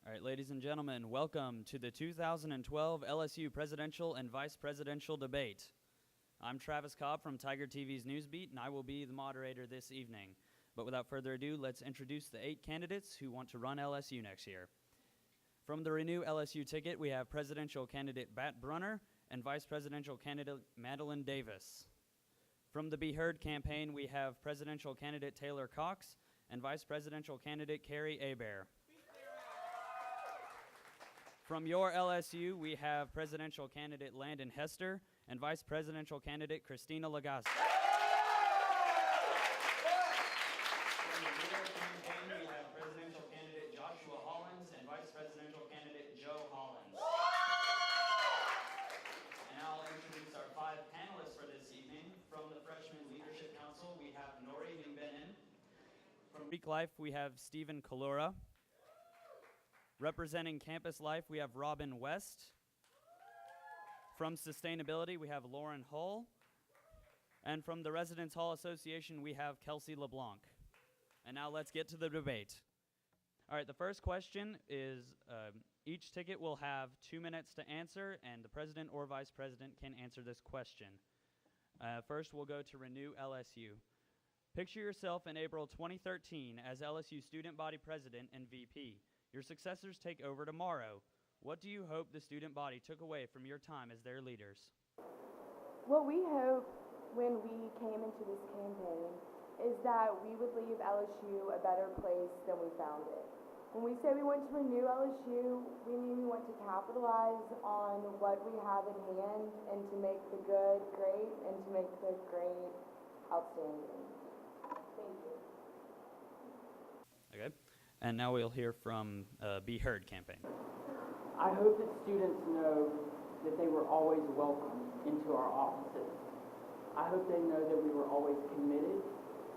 All right, ladies and gentlemen, welcome to the 2012 LSU Presidential and Vice Presidential Debate. I'm Travis Cobb from Tiger TV's Newsbeat, and I will be the moderator this evening. But without further ado, let's introduce the 8 candidates who want to run LSU next year. From the Renew LSU ticket, we have Presidential candidate Bat Brunner and Vice Presidential candidate Madeline Davis. From the Be Heard campaign, we have Presidential candidate Taylor Cox and Vice Presidential candidate Carrie Hebert. From Your LSU, we have Presidential candidate Landon Hester and Vice Presidential candidate Christina Lagasse. From the Be Heard campaign, we have Presidential candidate Joshua Hollins and Vice Presidential candidate Joe Hollins. And now I'll introduce our 5 panelists for this evening. From the Freshman Leadership Council, we have Nori Ngbenin. From Greek Life, we have Stephen Kalura. Representing Campus Life, we have Robin West. From Sustainability, we have Lauren Hull. And from the Residence Hall Association, we have Kelsey LeBlanc. And now let's get to the debate. All right, the first question is each ticket will have 2 minutes to answer, and the president or vice president can answer this question. First, we'll go to Renew LSU. Picture yourself in April 2013 as LSU student body president and VP. Your successors take over tomorrow. What do you hope the student body took away from your time as their leaders? What we hope when we came into this campaign is that we would leave LSU a better place than we found it. When we say we want to renew LSU, we mean we want to capitalize on what we have in hand and to make the good great and to make the great outstanding. Thank you. Okay. And now we'll hear from Be Heard campaign. I hope that students know that they were always welcome into our offices. I hope they know that we were always committed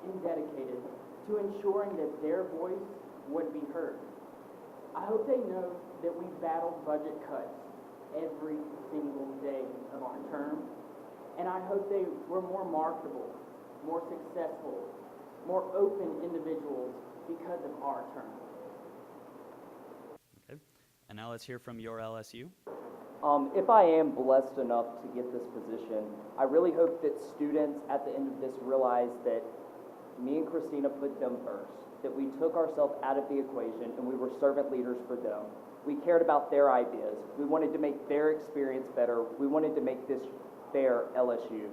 and dedicated to ensuring that their voice would be heard. I hope they know that we battled budget cuts every single day of our term. And I hope they were more marketable, more successful, more open individuals because of our term. Okay. And now let's hear from Your LSU. If I am blessed enough to get this position, I really hope that students at the end of this realize that me and Christina put them first, that we took ourselves out of the equation and we were servant leaders for them. We cared about their ideas. We wanted to make their experience better. We wanted to make this their LSU.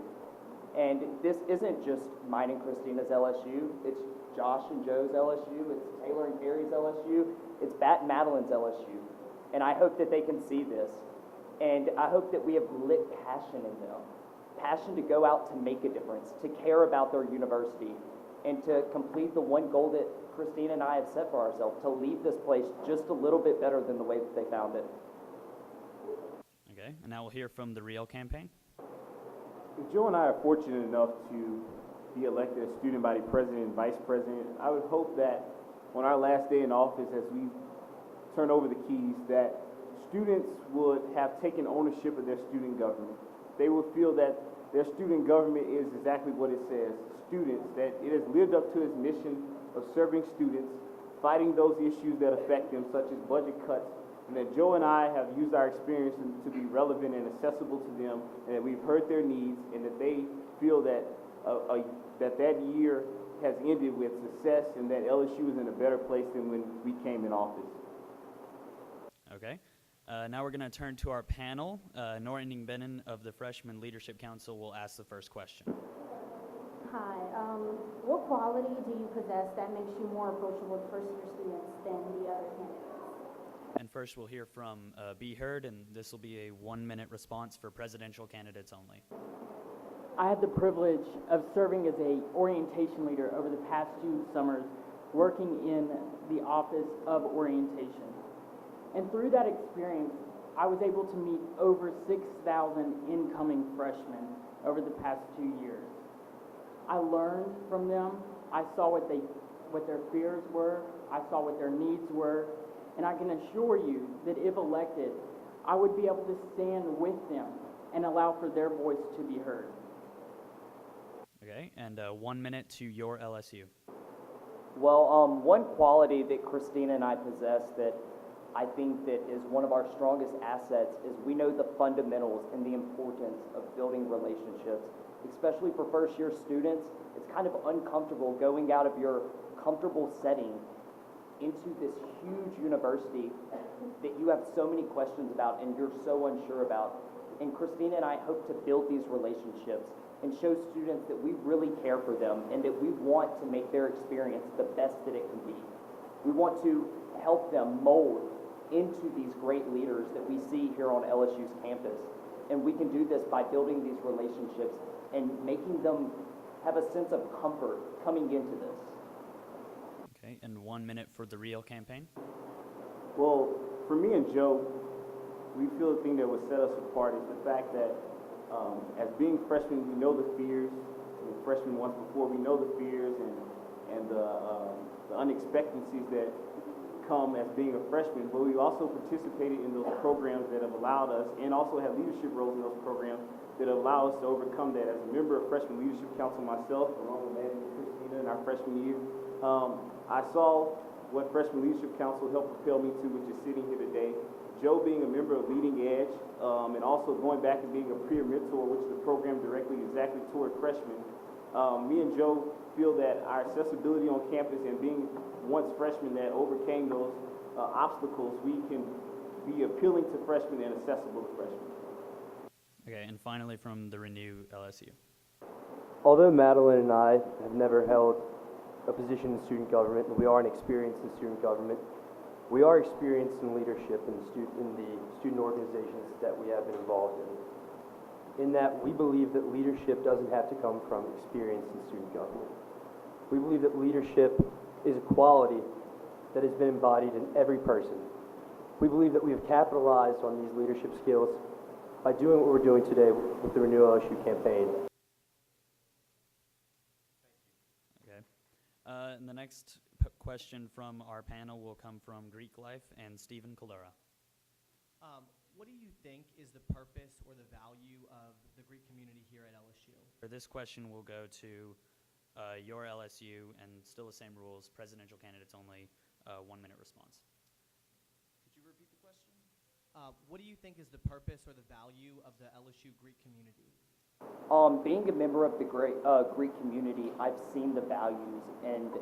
And this isn't just mine and Christina's LSU. It's Josh and Joe's LSU. It's Taylor and Carrie's LSU. It's Bat and Madeline's LSU. And I hope that they can see this. And I hope that we have lit passion in them. Passion to go out to make a difference, to care about their university, and to complete the one goal that Christina and I have set for ourselves, to leave this place just a little bit better than the way that they found it. Okay. And now we'll hear from the Real campaign. If Joe and I are fortunate enough to be elected as student body president and vice president, I would hope that on our last day in office, as we turn over the keys, that students would have taken ownership of their student government. They would feel that their student government is exactly what it says, students, that it has lived up to its mission of serving students, fighting those issues that affect them, such as budget cuts, and that Joe and I have used our experience to be relevant and accessible to them, and that we've heard their needs, and that they feel that that year has ended with success and that LSU is in a better place than when we came in office. Okay. Now we're going to turn to our panel. Nori Ngbenin of the Freshman Leadership Council will ask the first question. Hi. What quality do you possess that makes you more approachable to first-year students than the other candidates? And first we'll hear from Be Heard, and this will be a 1-minute response for presidential candidates only. I had the privilege of serving as an orientation leader over the past 2 summers, working in the Office of Orientation. And through that experience, I was able to meet over 6,000 incoming freshmen over the past 2 years. I learned from them. I saw what their fears were. I saw what their needs were. And I can assure you that if elected, I would be able to stand with them and allow for their voice to be heard. Okay, and 1 minute to Your LSU. Well, one quality that Christina and I possess that I think that is one of our strongest assets is we know the fundamentals and the importance of building relationships, especially for first-year students. It's kind of uncomfortable going out of your comfortable setting into this huge university that you have so many questions about and you're so unsure about. And Christina and I hope to build these relationships and show students that we really care for them and that we want to make their experience the best that it can be. We want to help them mold into these great leaders that we see here on LSU's campus. And we can do this by building these relationships and making them have a sense of comfort coming into this. Okay, and 1 minute for the real campaign. Well, for me and Joe, we feel the thing that would set us apart is the fact that as being freshmen, we know the fears. We were freshmen once before, we know the fears and the unexpectancies that come as being a freshman, but we also participated in those programs that have allowed us, and also had leadership roles in those programs that allow us to overcome that. As a member of Freshman Leadership Council myself, along with Maddie and Christina in our freshman year, I saw what Freshman Leadership Council helped propel me to, which is sitting here today. Joe being a member of Leading Edge, and also going back and being a peer mentor, which is a program directly exactly toward freshmen. Me and Joe feel that our accessibility on campus and being once freshmen that overcame those obstacles, we can be appealing to freshmen and accessible to freshmen. Okay, and finally from the Renew LSU. Although Madeline and I have never held a position in student government, and we aren't experienced in student government, we are experienced in leadership in the student organizations that we have been involved in that we believe that leadership doesn't have to come from experience in student government. We believe that leadership is a quality that has been embodied in every person. We believe that we have capitalized on these leadership skills by doing what we're doing today with the Renew LSU campaign. Okay. And the next question from our panel will come from Greek Life and Stephen Kalura. What do you think is the purpose or the value of the Greek community here at LSU? For this question will go to your LSU, and still the same rules, presidential candidates only, 1 minute response. Could you repeat the question? What do you think is the purpose or the value of the LSU Greek community? Being a member of the Greek community, I've seen the values and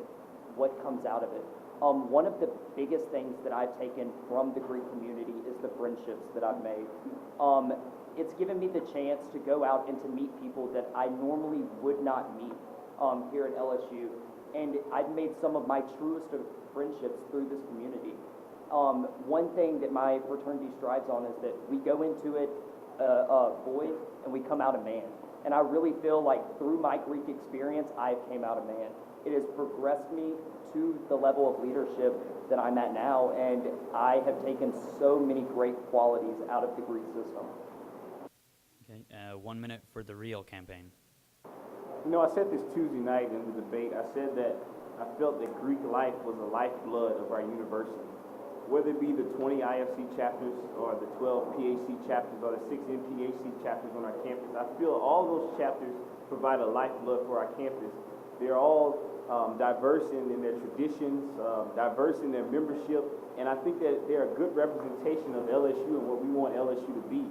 what comes out of it. One of the biggest things that I've taken from the Greek community is the friendships that I've made. It's given me the chance to go out and to meet people that I normally would not meet here at LSU, and I've made some of my truest of friendships through this community. One thing that my fraternity strives on is that we go into it boys and we come out a man. And I really feel like through my Greek experience, I came out a man. It has progressed me to the level of leadership that I'm at now, and I have taken so many great qualities out of the Greek system. Okay, 1 minute for the real campaign. You know, I said this Tuesday night in the debate. I said that I felt that Greek life was the lifeblood of our university. Whether it be the 20 IFC chapters or the 12 PAC chapters or the 6 NPHC chapters on our campus, I feel all those chapters provide a lifeblood for our campus. They're all diverse in their traditions, diverse in their membership, and I think that they're a good representation of LSU and what we want LSU to be.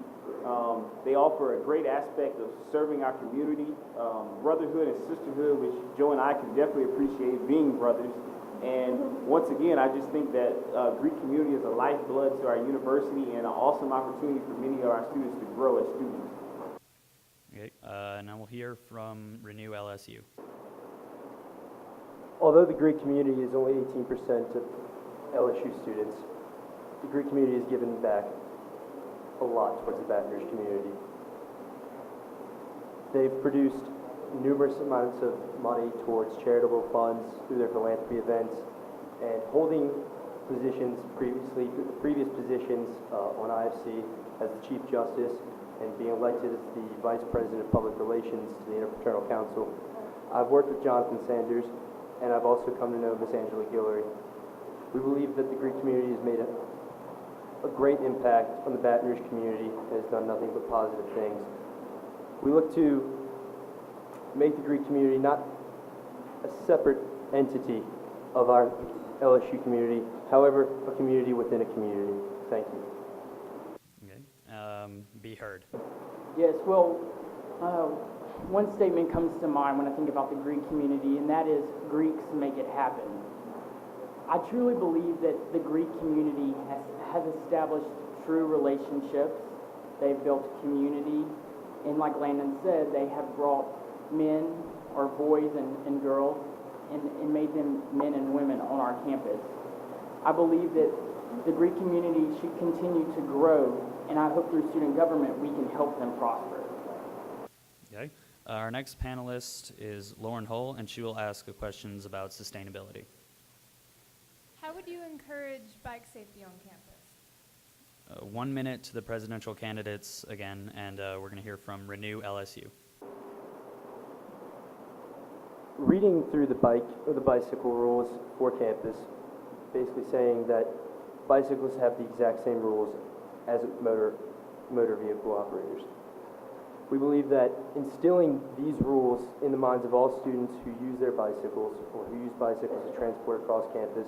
They offer a great aspect of serving our community, brotherhood and sisterhood, which Joe and I can definitely appreciate, being brothers. And once again, I just think that Greek community is a lifeblood to our university and an awesome opportunity for many of our students to grow as students. Okay, now we'll hear from Renew LSU. Although the Greek community is only 18% of LSU students, the Greek community has given back a lot towards the Baton Rouge community. They've produced numerous amounts of money towards charitable funds through their philanthropy events, and holding positions previous positions on IFC as the Chief Justice and being elected as the Vice President of Public Relations to the Interfraternal Council. I've worked with Jonathan Sanders, and I've also come to know Miss Angela Guillory. We believe that the Greek community has made a great impact on the Baton Rouge community and has done nothing but positive things. We look to make the Greek community not a separate entity of our LSU community, however, a community within a community. Thank you. Okay. Be heard. Yes, well, one statement comes to mind when I think about the Greek community, and that is Greeks make it happen. I truly believe that the Greek community has established true relationships. They've built community, and like Landon said, they have brought men or boys and girls and made them men and women on our campus. I believe that the Greek community should continue to grow, and I hope through student government we can help them prosper. Okay. Our next panelist is Lauren Hull, and she will ask questions about sustainability. How would you encourage bike safety on campus? 1 minute to the presidential candidates again, and we're going to hear from Renew LSU. Reading through the bicycle rules for campus, basically saying that bicyclists have the exact same rules as motor vehicle operators. We believe that instilling these rules in the minds of all students who use their bicycles or who use bicycles to transport across campus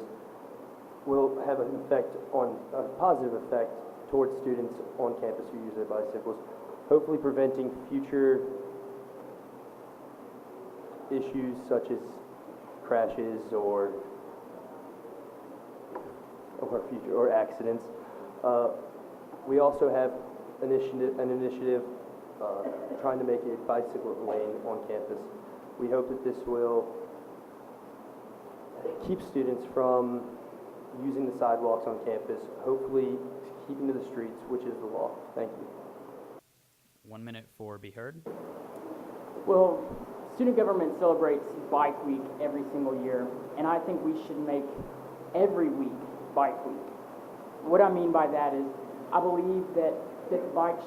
will have an effect on a positive effect towards students on campus who use their bicycles, hopefully preventing future issues such as crashes or accidents. We also have an initiative trying to make a bicycle lane on campus. We hope that this will keep students from using the sidewalks on campus, hopefully keeping to the streets, which is the law. Thank you. 1 minute for Be Heard. Well, student government celebrates Bike Week every single year, and I think we should make every week Bike Week. What I mean by that is I believe that bikes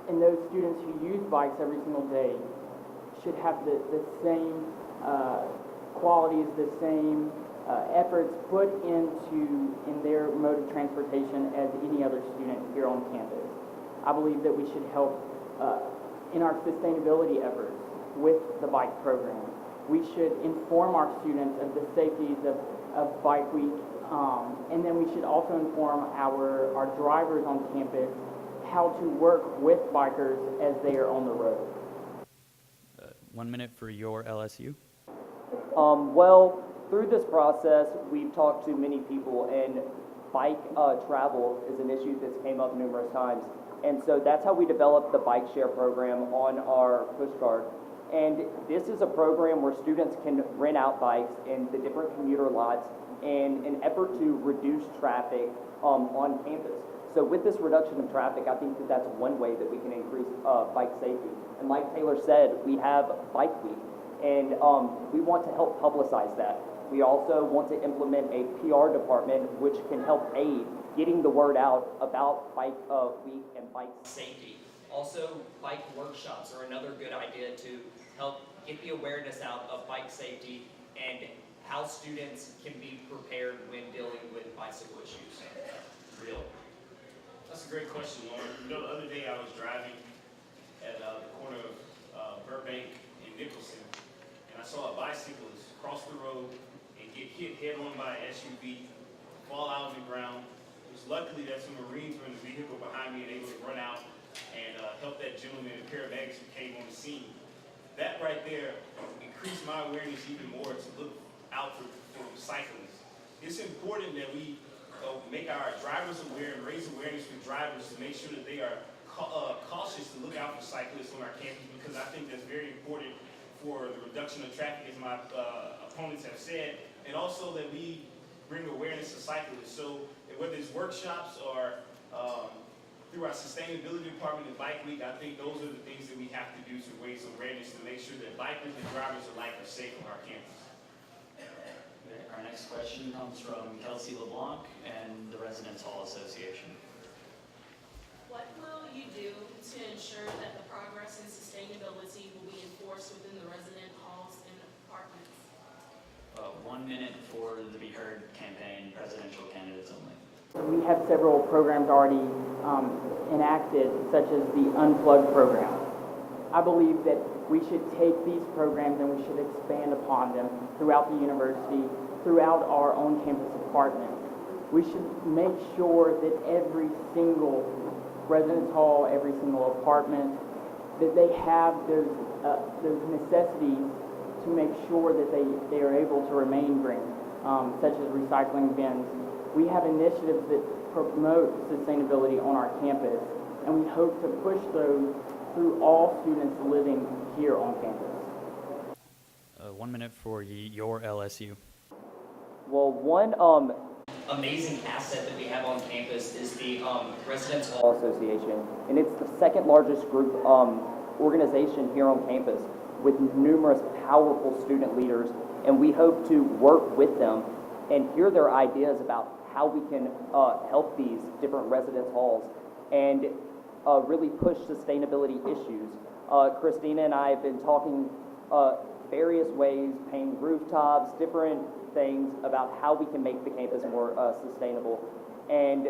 and those students who use bikes every single day should have the same qualities, the same efforts put in their mode of transportation as any other student here on campus. I believe that we should help in our sustainability efforts with the bike program. We should inform our students of the safeties of Bike Week, and then we should also inform our drivers on campus how to work with bikers as they are on the road. 1 minute for Your LSU. Well, through this process, we've talked to many people, and bike travel is an issue that's came up numerous times. And so that's how we developed the bike share program on our push card. And this is a program where students can rent out bikes in the different commuter lots in an effort to reduce traffic on campus. So with this reduction of traffic, I think that that's one way that we can increase bike safety. And like Taylor said, we have Bike Week, and we want to help publicize that. We also want to implement a PR department which can help aid getting the word out about Bike Week and bike safety. Also, bike workshops are another good idea to help get the awareness out of bike safety and how students can be prepared when dealing with bicycle issues. Real. That's a great question, Lauren. You know, the other day I was driving at the corner of Burbank and Nicholson, and I saw a bicyclist cross the road and get hit head-on by an SUV, fall out on the ground. It was luckily that some Marines were in the vehicle behind me and able to run out and help that gentleman and paramedics who came on the scene. That right there increased my awareness even more to look out for cyclists. It's important that we make our drivers aware and raise awareness with drivers to make sure that they are cautious to look out for cyclists on our campus, because I think that's very important for the reduction of traffic, as my opponents have said, and also that we bring awareness to cyclists. So whether it's workshops or through our sustainability department and Bike Week, I think those are the things that we have to do to raise awareness to make sure that bikers and drivers alike are safe on our campus. Our next question comes from Kelsey LeBlanc and the Residence Hall Association. What will you do to ensure that the progress in sustainability will be enforced within the resident halls and apartments? 1 minute for the Be Heard campaign, presidential candidates only. We have several programs already enacted, such as the Unplugged program. I believe that we should take these programs and we should expand upon them throughout the university throughout our on-campus apartment. We should make sure that every single residence hall, every single apartment, that they have those necessities to make sure that they are able to remain green, such as recycling bins. We have initiatives that promote sustainability on our campus, and we hope to push those through all students living here on campus. 1 minute for your LSU. Well, one amazing asset that we have on campus is the Residence Hall Association, and it's the second largest group organization here on campus with numerous powerful student leaders, and we hope to work with them and hear their ideas about how we can help these different residence halls and really push sustainability issues. Christina and I have been talking various ways, painting rooftops, different things about how we can make the campus more sustainable. And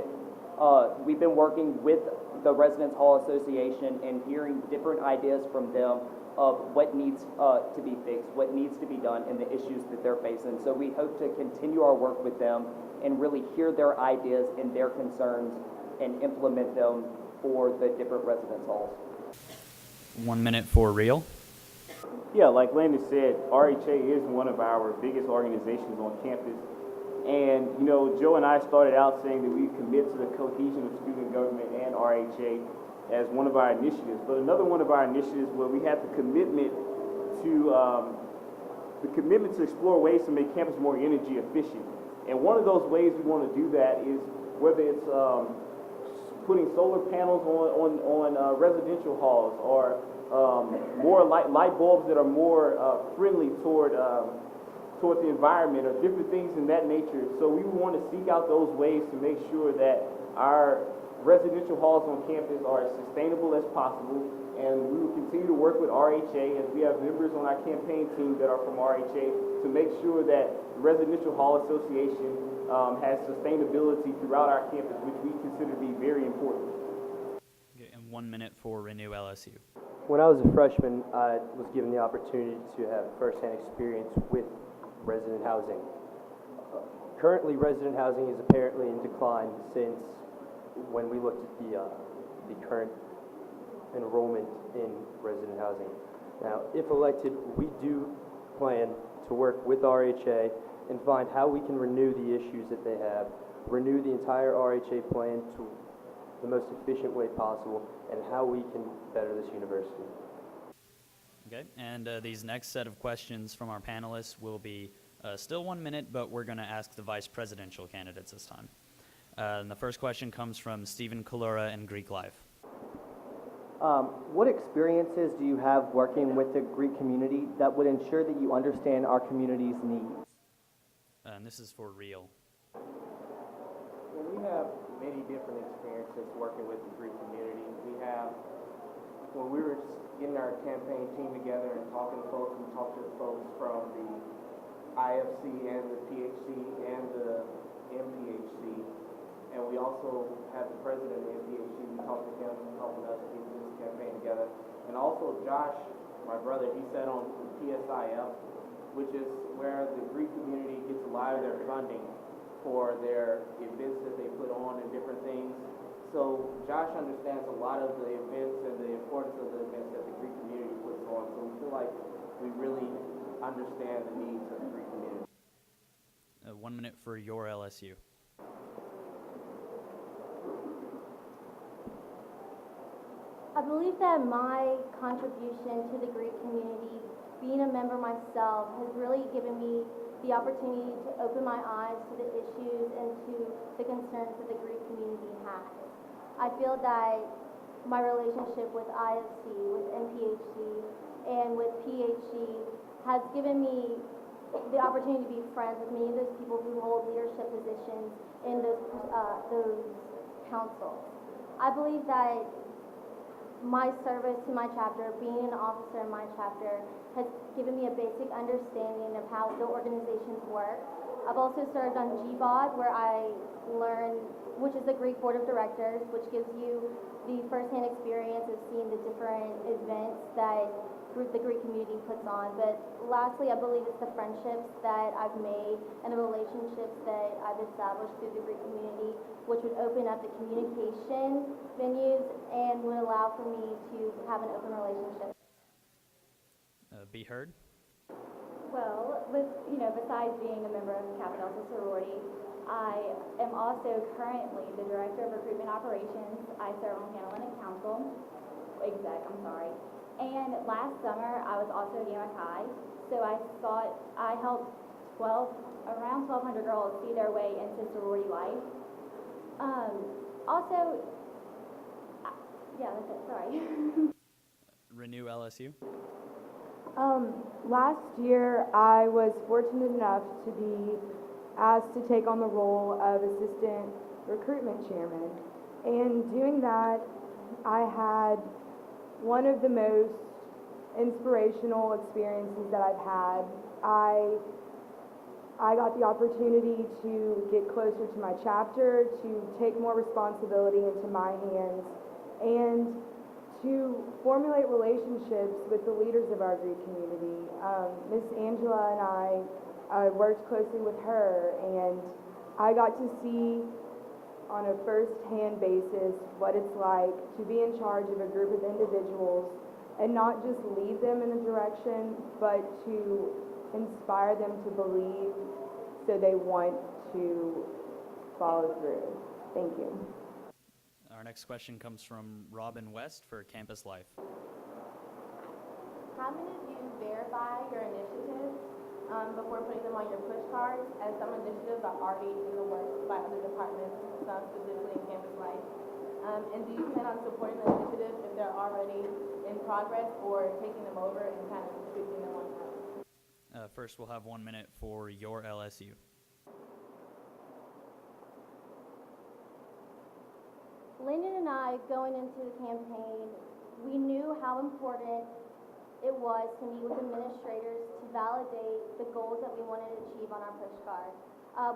we've been working with the Residence Hall Association and hearing different ideas from them of what needs to be fixed, what needs to be done, and the issues that they're facing. So we hope to continue our work with them and really hear their ideas and their concerns and implement them for the different residence halls. 1 minute for real. Yeah, like Landon said, RHA is one of our biggest organizations on campus. And, you know, Joe and I started out saying that we commit to the cohesion of student government and RHA as one of our initiatives. But another one of our initiatives where we have the commitment to explore ways to make campus more energy efficient. And one of those ways we want to do that is whether it's putting solar panels on residential halls or more light bulbs that are more friendly toward the environment or different things in that nature. So we want to seek out those ways to make sure that our residential halls on campus are as sustainable as possible, and we will continue to work with RHA, as we have members on our campaign team that are from RHA, to make sure that the Residential Hall Association has sustainability throughout our campus, which we consider to be very important. Okay, and 1 minute for Renew LSU. When I was a freshman, I was given the opportunity to have firsthand experience with resident housing. Currently, resident housing is apparently in decline since when we looked at the current enrollment in resident housing. Now, if elected, we do plan to work with RHA and find how we can renew the issues that they have, renew the entire RHA plan to the most efficient way possible, and how we can better this university. Okay, and these next set of questions from our panelists will be still 1 minute, but we're going to ask the vice presidential candidates this time. And the first question comes from Stephen Kalura in Greek Life. What experiences do you have working with the Greek community that would ensure that you understand our community's needs? And this is for real. Well, we have many different experiences working with the Greek community. When we were getting our campaign team together and talking to folks, we talked to the folks from the IFC and the PHC and the MPHC. And we also had the president of the MPHC, we talked to him, helping us get this campaign together. And also Josh, my brother, he sat on PSIF, which is where the Greek community gets a lot of their funding for their events that they put on and different things. So Josh understands a lot of the events and the importance of the events that the Greek community puts on. So we feel like we really understand the needs of the Greek community. 1 minute for your LSU. I believe that my contribution to the Greek community, being a member myself, has really given me the opportunity to open my eyes to the issues and to the concerns that the Greek community has. I feel that my relationship with IFC, with MPHC, and with PHC has given me the opportunity to be friends with many of those people who hold leadership positions in those councils. I believe that my service to my chapter, being an officer in my chapter, has given me a basic understanding of how the organizations work. I've also served on GBOD, where I learned, which is the Greek Board of Directors, which gives you the firsthand experience of seeing the different events that the Greek community puts on. But lastly, I believe it's the friendships that I've made and the relationships that I've established through the Greek community, which would open up the communication venues and would allow for me to have an open relationship. Be heard. Well, besides being a member of Kappa Delta sorority, I am also currently the director of recruitment operations. I serve on panel and council, And last summer, I was also at Yuma Chi, so I helped around 1,200 girls see their way into sorority life. That's it. Sorry. Renew LSU. Last year, I was fortunate enough to be asked to take on the role of assistant recruitment chairman. And doing that, I had one of the most inspirational experiences that I've had. I got the opportunity to get closer to my chapter, to take more responsibility into my hands, and to formulate relationships with the leaders of our Greek community. Miss Angela and I worked closely with her, and I got to see on a first-hand basis what it's like to be in charge of a group of individuals and not just lead them in a direction, but to inspire them to believe so they want to follow through. Thank you. Our next question comes from Robin West for Campus Life. How many of you verify your initiatives before putting them on your push cards, as some initiatives are already in the works by other departments, some specifically in Campus Life? And do you plan on supporting the initiatives if they're already in progress, or taking them over and kind of tweaking them on your own? First, we'll have 1 minute for your LSU. Lyndon and I, going into the campaign, we knew how important it was to meet with administrators to validate the goals that we wanted to achieve on our push card.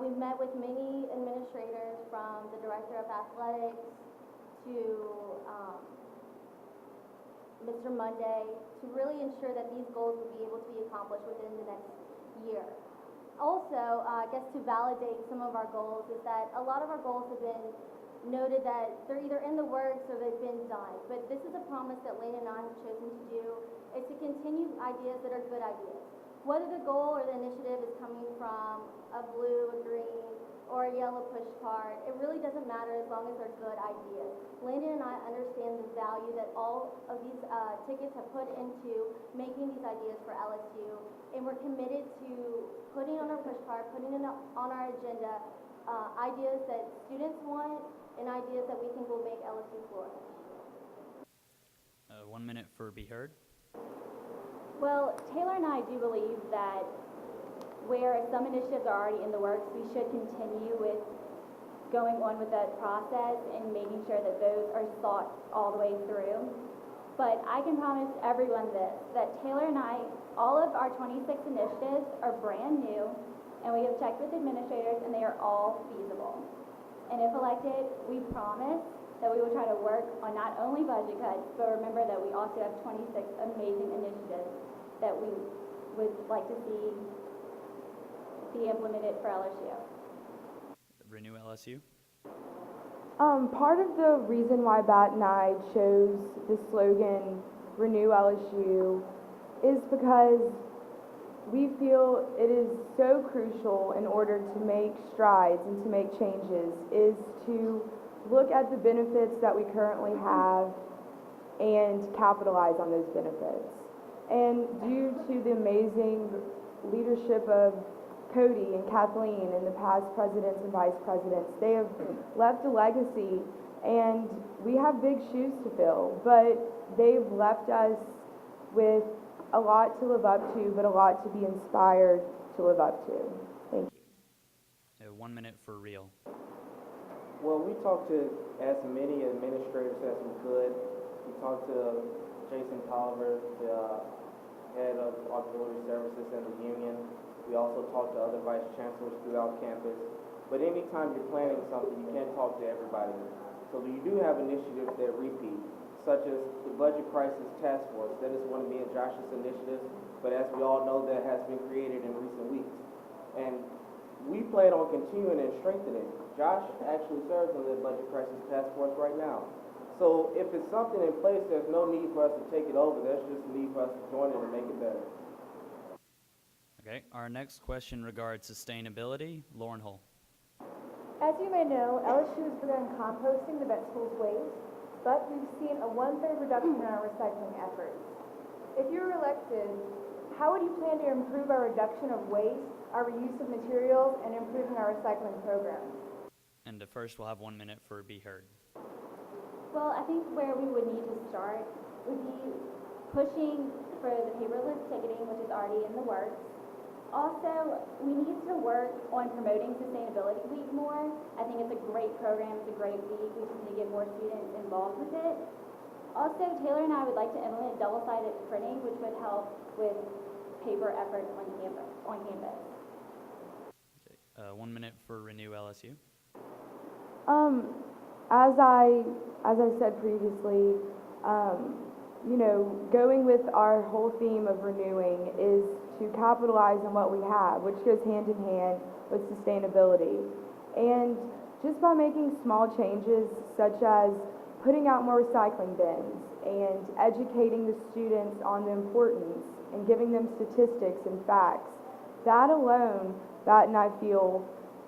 We met with many administrators, from the director of athletics to Mr. Monday, to really ensure that these goals would be able to be accomplished within the next year. Also, I guess to validate some of our goals is that a lot of our goals have been noted that they're either in the works or they've been done. But this is a promise that Lane and I have chosen to do, is to continue ideas that are good ideas. Whether the goal or the initiative is coming from a blue, a green, or a yellow push card, it really doesn't matter as long as they're good ideas. Landon and I understand the value that all of these tickets have put into making these ideas for LSU, and we're committed to putting on our push card, putting it on our agenda, ideas that students want and ideas that we think will make LSU flourish. 1 minute for Be Heard. Well, Taylor and I do believe that where some initiatives are already in the works, we should continue with going on with that process and making sure that those are thought all the way through. But I can promise everyone this, that Taylor and I, all of our 26 initiatives are brand new, and we have checked with administrators, and they are all feasible. And if elected, we promise that we will try to work on not only budget cuts, but remember that we also have 26 amazing initiatives that we would like to see be implemented for LSU. Renew LSU. Part of the reason why Bat and I chose the slogan Renew LSU is because we feel it is so crucial in order to make strides and to make changes, is to look at the benefits that we currently have and capitalize on those benefits. And due to the amazing leadership of Cody and Kathleen and the past presidents and vice presidents, they have left a legacy, and we have big shoes to fill, but they've left us with a lot to live up to, but a lot to be inspired to live up to. Thank you. 1 minute for Real. Well, we talked to as many administrators as we could. We talked to Jason Tolliver, the head of auxiliary services in the union. We also talked to other vice chancellors throughout campus. But anytime you're planning something, you can't talk to everybody. So you do have initiatives that repeat. such as the Budget Crisis Task Force. That is one of me and Josh's initiatives, but as we all know, that has been created in recent weeks. And we plan on continuing and strengthening. Josh actually serves on the Budget Crisis Task Force right now. So if it's something in place, there's no need for us to take it over. There's just a need for us to join it and make it better. Okay, our next question regards sustainability. Lauren Hull. As you may know, LSU has begun composting the vet school's waste, but we've seen a 1/3 reduction in our recycling efforts. If you're elected, how would you plan to improve our reduction of waste, our reuse of materials, and improving our recycling programs? And first, we'll have 1 minute for Be Heard. Well, I think where we would need to start would be pushing for the paperless ticketing, which is already in the works. Also, we need to work on promoting Sustainability Week more. I think it's a great program, it's a great week. We just need to get more students involved with it. Also, Taylor and I would like to implement double-sided printing, which would help with paper efforts on campus. Okay, 1 minute for Renew LSU. As I said previously, going with our whole theme of renewing is to capitalize on what we have, which goes hand in hand with sustainability. And just by making small changes, such as putting out more recycling bins and educating the students on the importance and giving them statistics and facts, that alone, and I feel,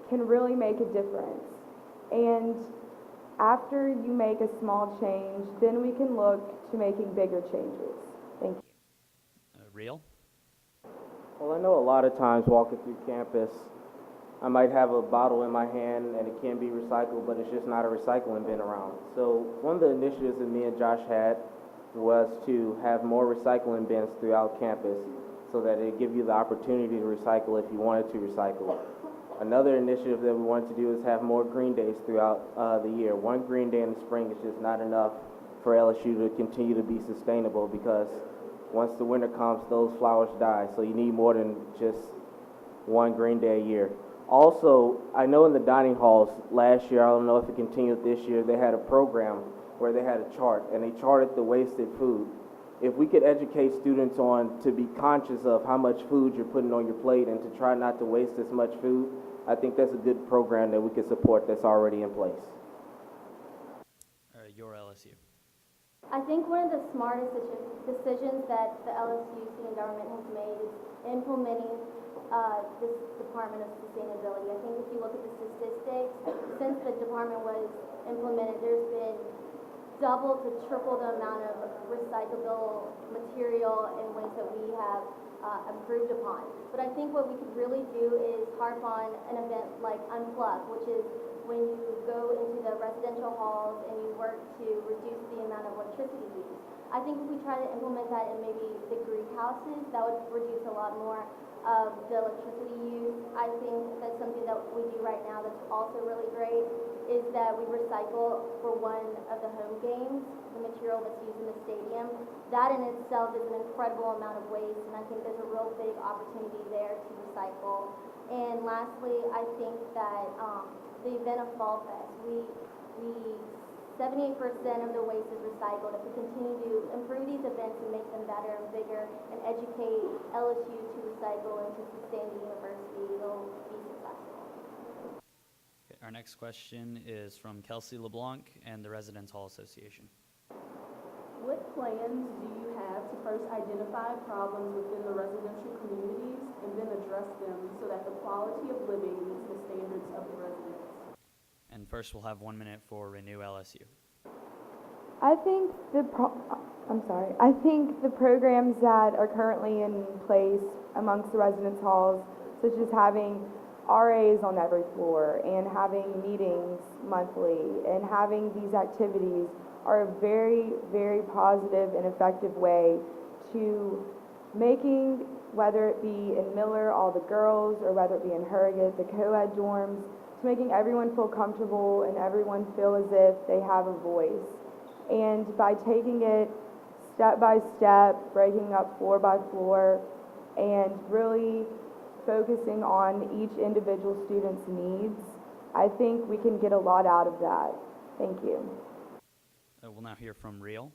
can really make a difference. And after you make a small change, then we can look to making bigger changes. Thank you. Real? Well, I know a lot of times walking through campus, I might have a bottle in my hand and it can be recycled, but it's just not a recycling bin around. So one of the initiatives that me and Josh had was to have more recycling bins throughout campus so that it give you the opportunity to recycle if you wanted to recycle. Another initiative that we wanted to do is have more green days throughout the year. One green day in the spring is just not enough for LSU to continue to be sustainable, because once the winter comes, those flowers die. So you need more than just one green day a year. Also, I know in the dining halls last year, I don't know if it continued this year, they had a program where they had a chart, and they charted the wasted food. If we could educate students on to be conscious of how much food you're putting on your plate and to try not to waste as much food, I think that's a good program that we could support that's already in place. Your LSU. I think one of the smartest decisions that the LSU student government has made is implementing this Department of Sustainability. I think if you look at the statistics, since the department was implemented, there's been double to triple the amount of recyclable material in ways that we have improved upon. But I think what we could really do is harp on an event like Unplug, which is when you go into the residential halls and you work to reduce the amount of electricity used. I think if we try to implement that in maybe the greenhouses, that would reduce a lot more of the electricity use. I think that's something that we do right now that's also really great, is that we recycle for one of the home games, the material that's used in the stadium. That in itself is an incredible amount of waste, and I think there's a real big opportunity there to recycle. And lastly, I think that the event of Fall Fest, 78% of the waste is recycled. If we continue to improve these events and make them better and bigger and educate LSU to recycle and to sustain the university, it'll be successful. Okay, our next question is from Kelsey LeBlanc and the Residence Hall Association. What plans do you have to first identify problems within the residential communities and then address them so that the quality of living meets the standards of the residents? And first, we'll have 1 minute for Renew LSU. I think I think the programs that are currently in place amongst the residence halls, such as having RAs on every floor and having meetings monthly and having these activities, are a very, very positive and effective way to making, whether it be in Miller, all the girls, or whether it be in Harrogate, the co-ed dorms, to making everyone feel comfortable and everyone feel as if they have a voice. And by taking it step by step, breaking up floor by floor, and really focusing on each individual student's needs, I think we can get a lot out of that. Thank you. We'll now hear from Real.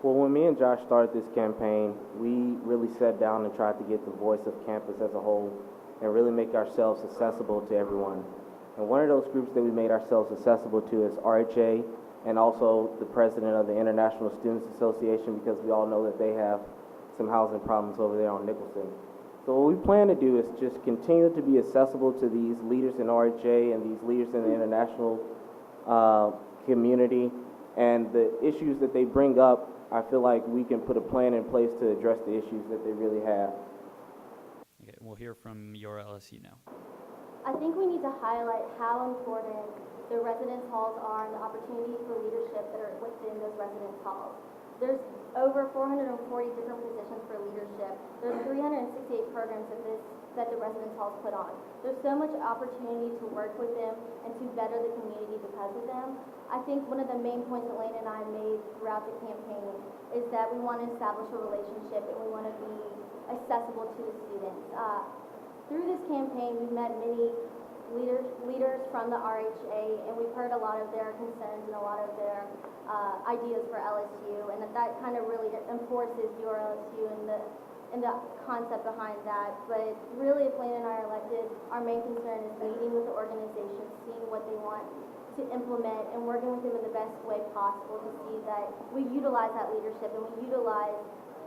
Well, when me and Josh started this campaign, we really sat down and tried to get the voice of campus as a whole and really make ourselves accessible to everyone. And one of those groups that we made ourselves accessible to is RHA and also the president of the International Students Association, because we all know that they have some housing problems over there on Nicholson. So what we plan to do is just continue to be accessible to these leaders in RHA and these leaders in the international community, and the issues that they bring up, I feel like we can put a plan in place to address the issues that they really have. Okay, we'll hear from your LSU now. I think we need to highlight how important the residence halls are and the opportunity for leadership that are within those residence halls. There's over 440 different positions for leadership. There's 368 programs that the residence halls put on. There's so much opportunity to work with them and to better the community because of them. I think one of the main points that Lane and I made throughout the campaign is that we want to establish a relationship and we want to be accessible to the students. Through this campaign, we've met many leaders from the RHA, and we've heard a lot of their concerns and a lot of their ideas for LSU, and that kind of really enforces your LSU and the concept behind that. But really, if Lane and I are elected, our main concern is meeting with the organization, seeing what they want to implement, and working with them in the best way possible to see that we utilize that leadership and we utilize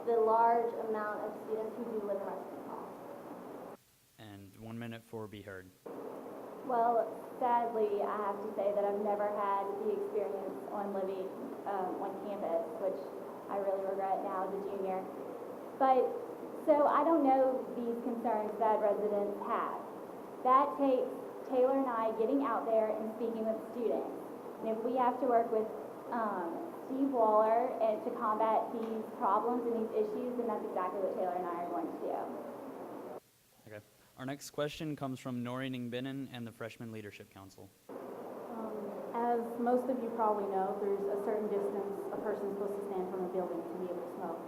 the large amount of students who do live in our student halls. And 1 minute for Be Heard. Well, sadly, I have to say that I've never had the experience on living on campus, which I really regret now as a junior. But, so I don't know these concerns that residents have. That takes Taylor and I getting out there and speaking with students. And if we have to work with Steve Waller and to combat these problems and these issues, then that's exactly what Taylor and I are going to do. Okay. Our next question comes from Noreen Ngbinen and the Freshman Leadership Council. As most of you probably know, there's a certain distance a person's supposed to stand from a building to be able to smoke,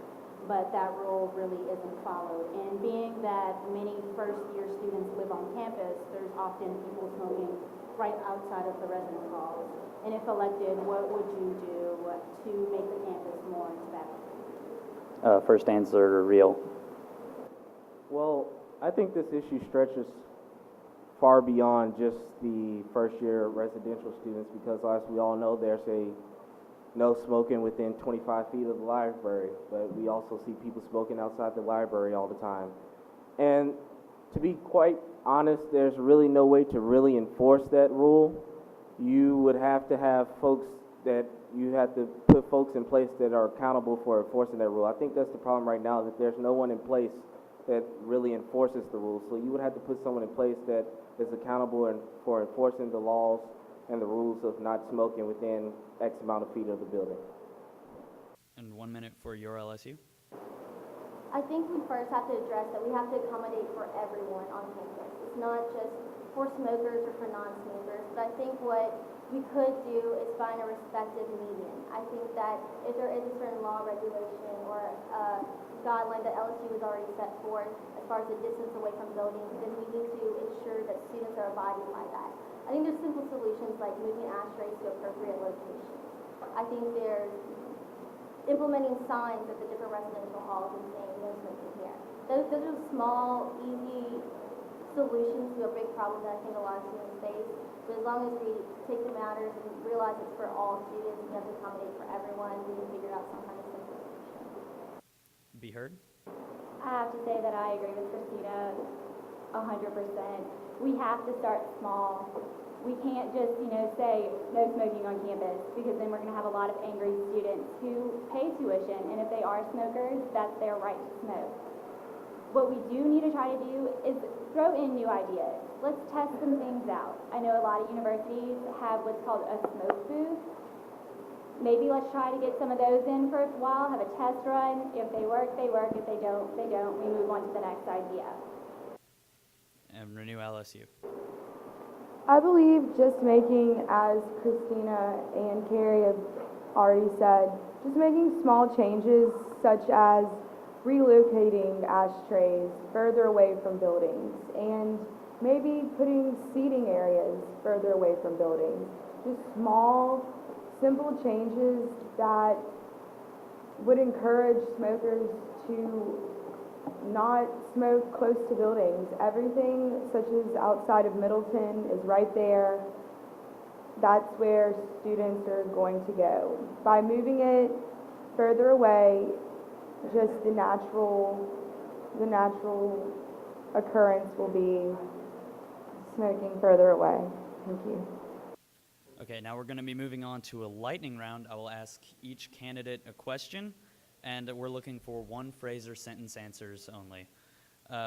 but that rule really isn't followed. And being that many first-year students live on campus, there's often people smoking right outside of the residence halls. And if elected, what would you do to make the campus more tobacco-free? First answer, real. Well, I think this issue stretches far beyond just the first-year residential students, because as we all know, there's a no smoking within 25 feet of the library, but we also see people smoking outside the library all the time. And to be quite honest, there's really no way to really enforce that rule. You would have to have folks that you have to put folks in place that are accountable for enforcing that rule. I think that's the problem right now, that there's no one in place that really enforces the rules. So you would have to put someone in place that is accountable for enforcing the laws and the rules of not smoking within X amount of feet of the building. And 1 minute for your LSU. I think we first have to address that we have to accommodate for everyone on campus. It's not just for smokers or for non-smokers, but I think what we could do is find a respective median. I think that if there is a certain law, regulation, or a guideline that LSU has already set forth as far as the distance away from buildings, then we need to ensure that students are abiding by that. I think there's simple solutions like moving ashtrays to appropriate locations. I think there's implementing signs at the different residential halls and saying no smoking here. Those are small, easy solutions to a big problem that I think a lot of students face. But as long as we take the matters and realize it's for all students, we have to accommodate for everyone, we can figure out some kind of simple solution. Be Heard. I have to say that I agree with Christina 100%. We have to start small. We can't just, say no smoking on campus, because then we're going to have a lot of angry students who pay tuition, and if they are smokers, that's their right to smoke. What we do need to try to do is throw in new ideas. Let's test some things out. I know a lot of universities have what's called a smoke booth. Maybe let's try to get some of those in for a while, have a test run. If they work, they work. If they don't, they don't. We move on to the next idea. And Renew LSU. I believe just making, as Christina and Carrie have already said, just making small changes such as relocating ashtrays further away from buildings and maybe putting seating areas further away from buildings. Just small, simple changes that would encourage smokers to not smoke close to buildings. Everything such as outside of Middleton is right there. That's where students are going to go. By moving it further away, just the natural occurrence will be smoking further away. Thank you. Okay, now we're going to be moving on to a lightning round. I will ask each candidate a question, and we're looking for one phrase or sentence answers only.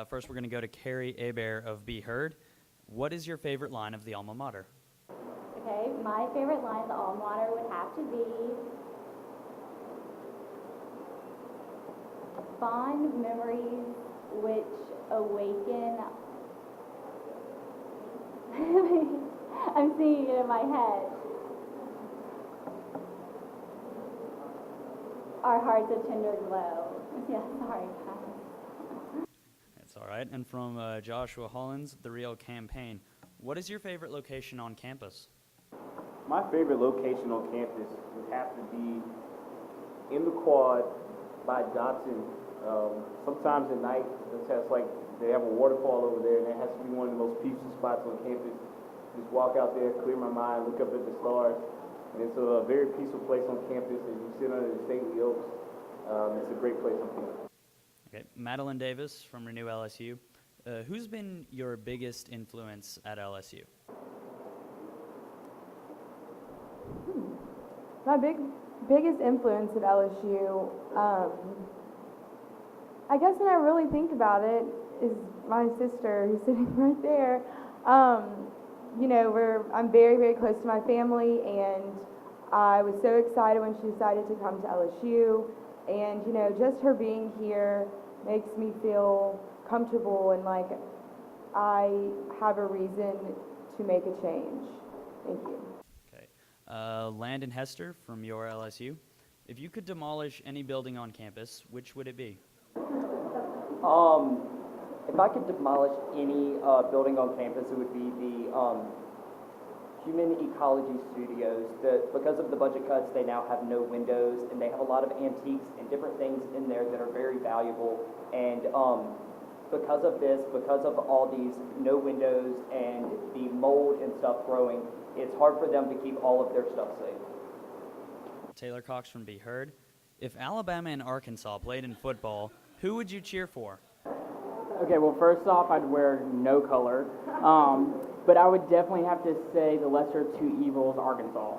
First, we're going to go to Carrie Hebert of Be Heard. What is your favorite line of the alma mater? Okay, my favorite line of the alma mater would have to be, fond memories which awaken. I'm seeing it in my head. Our hearts a tender glow. Yeah, sorry, guys. That's all right. And from Joshua Hollins, The Real Campaign. What is your favorite location on campus? My favorite location on campus would have to be in the quad by Johnson. Sometimes at night, they have a waterfall over there, and that has to be one of the most peaceful spots on campus. Just walk out there, clear my mind, look up at the stars, and it's a very peaceful place on campus. As you sit under the stately oaks, it's a great place on campus. Okay, Madeline Davis from Renew LSU. Who's been your biggest influence at LSU? My biggest influence at LSU, I guess when I really think about it, is my sister who's sitting right there. I'm very, very close to my family, and I was so excited when she decided to come to LSU. And, just her being here makes me feel comfortable and like I have a reason to make a change. Thank you. Okay. Landon Hester from your LSU. If you could demolish any building on campus, which would it be? If I could demolish any building on campus, it would be the Human Ecology Studios. Because of the budget cuts, they now have no windows, and they have a lot of antiques and different things in there that are very valuable. And because of this, because of all these no windows and the mold and stuff growing, it's hard for them to keep all of their stuff safe. Taylor Cox from Be Heard. If Alabama and Arkansas played in football, who would you cheer for? Okay, well, first off, I'd wear no color, but I would definitely have to say the lesser of two evils, Arkansas.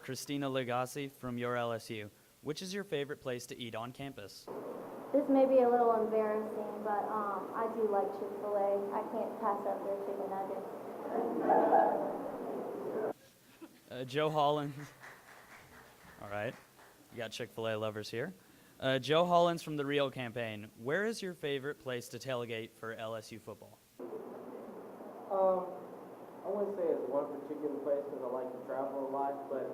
Christina Legassi from your LSU. Which is your favorite place to eat on campus? This may be a little embarrassing, but I do like Chick-fil-A. I can't pass up their chicken nuggets. Joe Hollins. All right. You got Chick-fil-A lovers here. Joe Hollins from The Real Campaign. Where is your favorite place to tailgate for LSU football? I wouldn't say it's one particular place because I like to travel a lot, but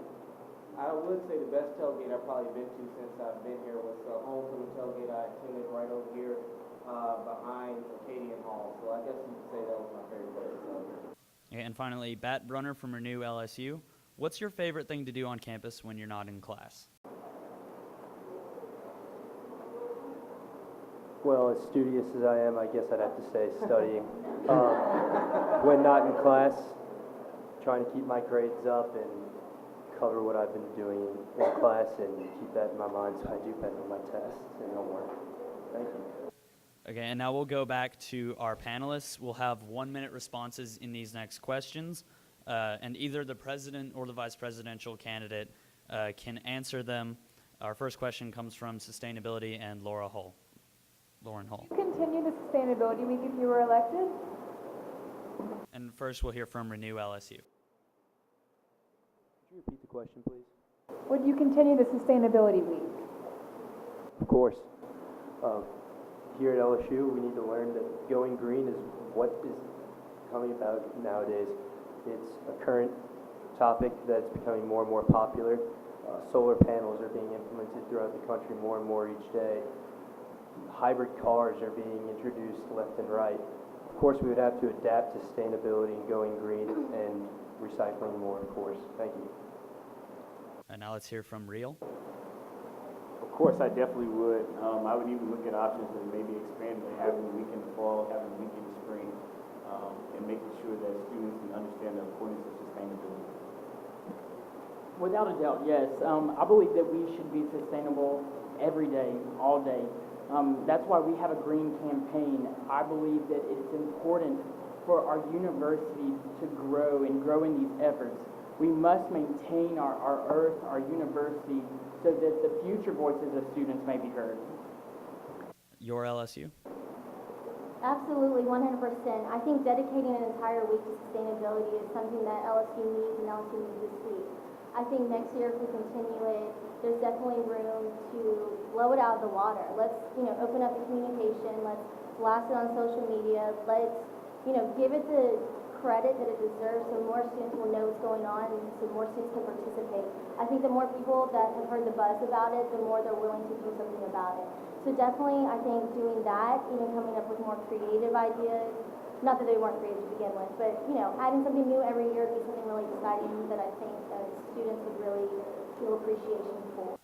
I would say the best tailgate I've probably been to since I've been here was the homecoming tailgate I attended right over here behind Acadian Hall. So I guess you could say that was my favorite place to tailgate. And finally, Bat Brunner from Renew LSU. What's your favorite thing to do on campus when you're not in class? Well, as studious as I am, I guess I'd have to say studying. When not in class, trying to keep my grades up and cover what I've been doing in class and keep that in my mind so I do better on my tests and homework. Thank you. Okay, and now we'll go back to our panelists. We'll have 1-minute responses in these next questions, and either the president or the vice presidential candidate can answer them. Our first question comes from Sustainability and Lauren Hull. Continue the Sustainability Week if you were elected? And first we'll hear from Renew LSU. Could you repeat the question, please? Would you continue the Sustainability Week? Of course. Here at LSU, we need to learn that going green is what is coming about nowadays. It's a current topic that's becoming more and more popular. Solar panels are being implemented throughout the country more and more each day. Hybrid cars are being introduced left and right. Of course, we would have to adapt to sustainability and going green and recycling more, of course. Thank you. And now let's hear from Real. Of course, I definitely would. I would even look at options of maybe expanding, having a week in the fall, having a week in the spring, and making sure that students can understand the importance of sustainability. Without a doubt, yes. I believe that we should be sustainable every day, all day. That's why we have a green campaign. I believe that it's important for our university to grow and grow in these efforts. We must maintain our earth, our university, so that the future voices of students may be heard. Your LSU? Absolutely, 100%. I think dedicating an entire week to sustainability is something that LSU needs and LSU needs to see. I think next year if we continue it, there's definitely room to blow it out of the water. Let's, open up the communication. Let's blast it on social media. Let's, give it the credit that it deserves so more students will know what's going on and so more students can participate. I think the more people that have heard the buzz about it, the more they're willing to do something about it. So definitely, I think doing that, coming up with more creative ideas, not that they weren't creative to begin with, but, adding something new every year would be something really exciting that I think students would really feel appreciation for.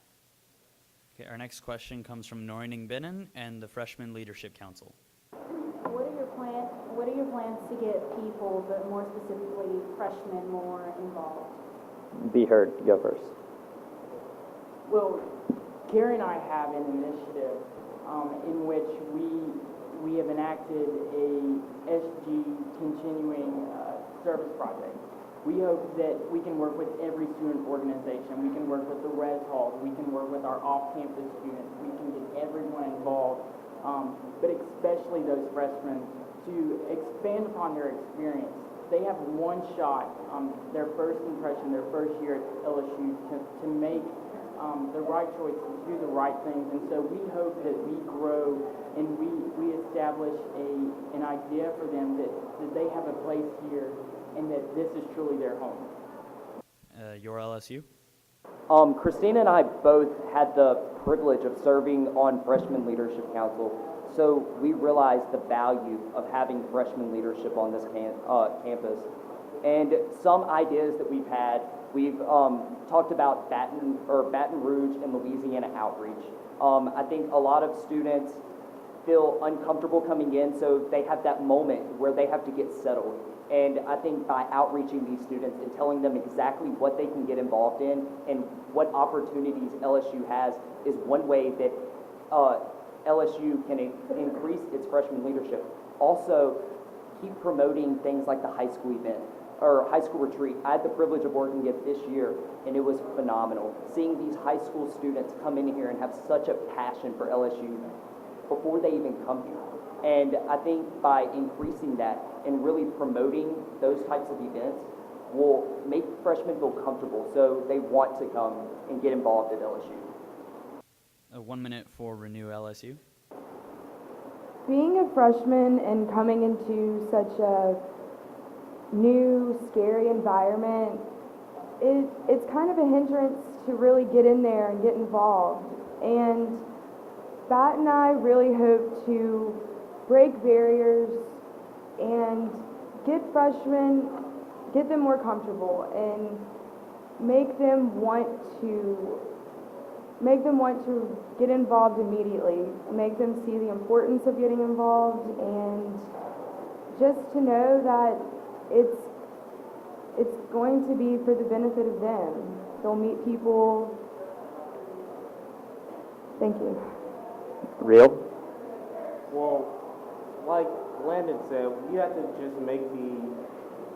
Okay, our next question comes from Noreen Binnen and the Freshman Leadership Council. What are your plans to get people, but more specifically freshmen, more involved? Be heard. Go first. Well, Carrie and I have an initiative in which we have enacted a SG continuing service project. We hope that we can work with every student organization. We can work with the res halls. We can work with our off-campus students. We can get everyone involved, but especially those freshmen to expand upon their experience. They have one shot, their first impression, their first year at LSU to make the right choices, to do the right things. And so we hope that we grow and we establish an idea for them that they have a place here and that this is truly their home. Your LSU? Christina and I both had the privilege of serving on Freshman Leadership Council, so we realized the value of having freshman leadership on this campus. And some ideas that we've had, we've talked about Baton Rouge and Louisiana outreach. I think a lot of students feel uncomfortable coming in, so they have that moment where they have to get settled. And I think by outreaching these students and telling them exactly what they can get involved in and what opportunities LSU has is one way that LSU can increase its freshman leadership. Also, keep promoting things like the high school event or high school retreat. I had the privilege of working it this year, and it was phenomenal. Seeing these high school students come in here and have such a passion for LSU before they even come here. And I think by increasing that and really promoting those types of events will make freshmen feel comfortable so they want to come and get involved at LSU. 1 minute for Renew LSU. Being a freshman and coming into such a new, scary environment, it's kind of a hindrance to really get in there and get involved. And Bat and I really hope to break barriers and get freshmen, get them more comfortable and make them want to get involved immediately, make them see the importance of getting involved, and just to know that it's going to be for the benefit of them. They'll meet people. Thank you. Real? Well, like Landon said, you have to just make the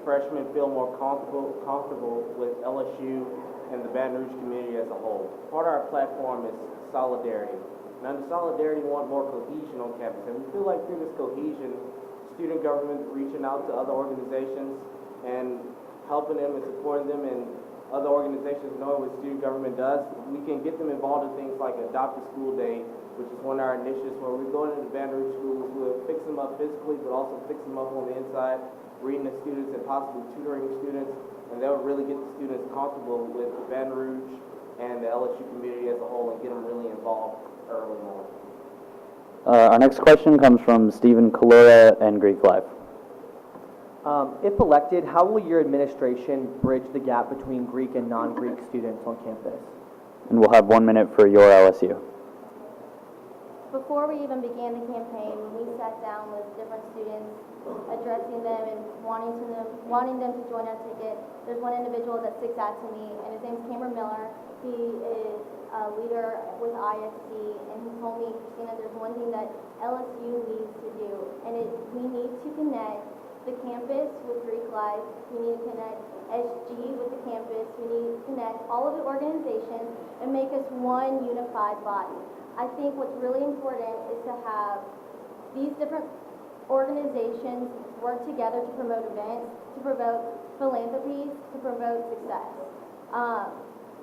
freshmen feel more comfortable with LSU and the Baton Rouge community as a whole. Part of our platform is solidarity. And under solidarity, we want more cohesion on campus. And we feel like through this cohesion, student government reaching out to other organizations and helping them and supporting them, and other organizations knowing what student government does, we can get them involved in things like Adopt a School Day, which is one of our initiatives where we're going into the Baton Rouge schools, we'll fix them up physically, but also fix them up on the inside, reading to students and possibly tutoring students, and that would really get the students comfortable with the Baton Rouge and the LSU community as a whole and get them really involved early on. Our next question comes from Stephen Kalora and Greek Life. If elected, how will your administration bridge the gap between Greek and non-Greek students on campus? And we'll have 1 minute for your LSU. Before we even began the campaign, we sat down with different students, addressing them and wanting them to join our ticket. There's one individual that sticks out to me, and his name's Cameron Miller. He is a leader with IFC, and he told me, Christina, there's one thing that LSU needs to do, and we need to connect the campus with Greek life. We need to connect SG with the campus. We need to connect all of the organizations and make us one unified body. I think what's really important is to have these different organizations work together to promote events, to promote philanthropies, to promote success.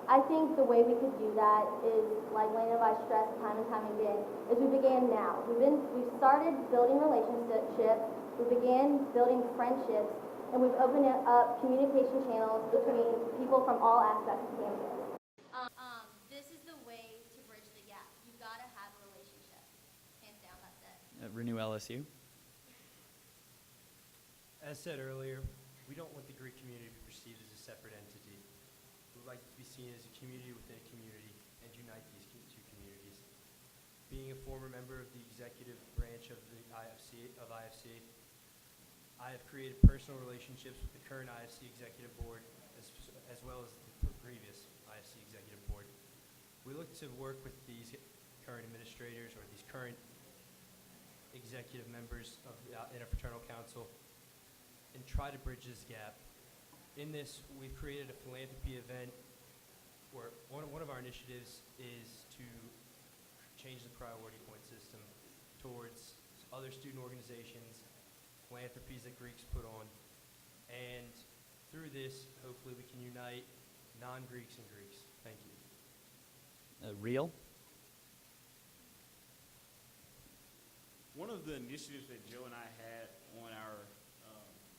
I think the way we could do that is, like Lena and I stressed time and time again, is we began now. We've started building relationships, we began building friendships, and we've opened up communication channels between people from all aspects of campus. This is the way to bridge the gap. You've got to have a relationship. Hands down, that's it. Renew LSU. As said earlier, we don't want the Greek community to be perceived as a separate entity. We would like to be seen as a community within a community and unite these two communities. Being a former member of the executive branch of the IFC, I have created personal relationships with the current IFC executive board as well as the previous IFC executive board. We look to work with these current administrators or these current executive members of the Interfraternal Council and try to bridge this gap. In this, we've created a philanthropy event where one of our initiatives is to change the priority point system towards other student organizations, philanthropies that Greeks put on, and through this, hopefully we can unite non-Greeks and Greeks. Thank you. Real. One of the initiatives that Joe and I had on our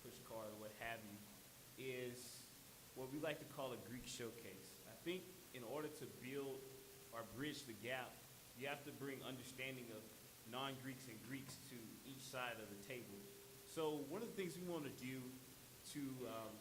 push card or what have you is what we like to call a Greek showcase. I think in order to build or bridge the gap, you have to bring understanding of non-Greeks and Greeks to each side of the table. So one of the things we want to do to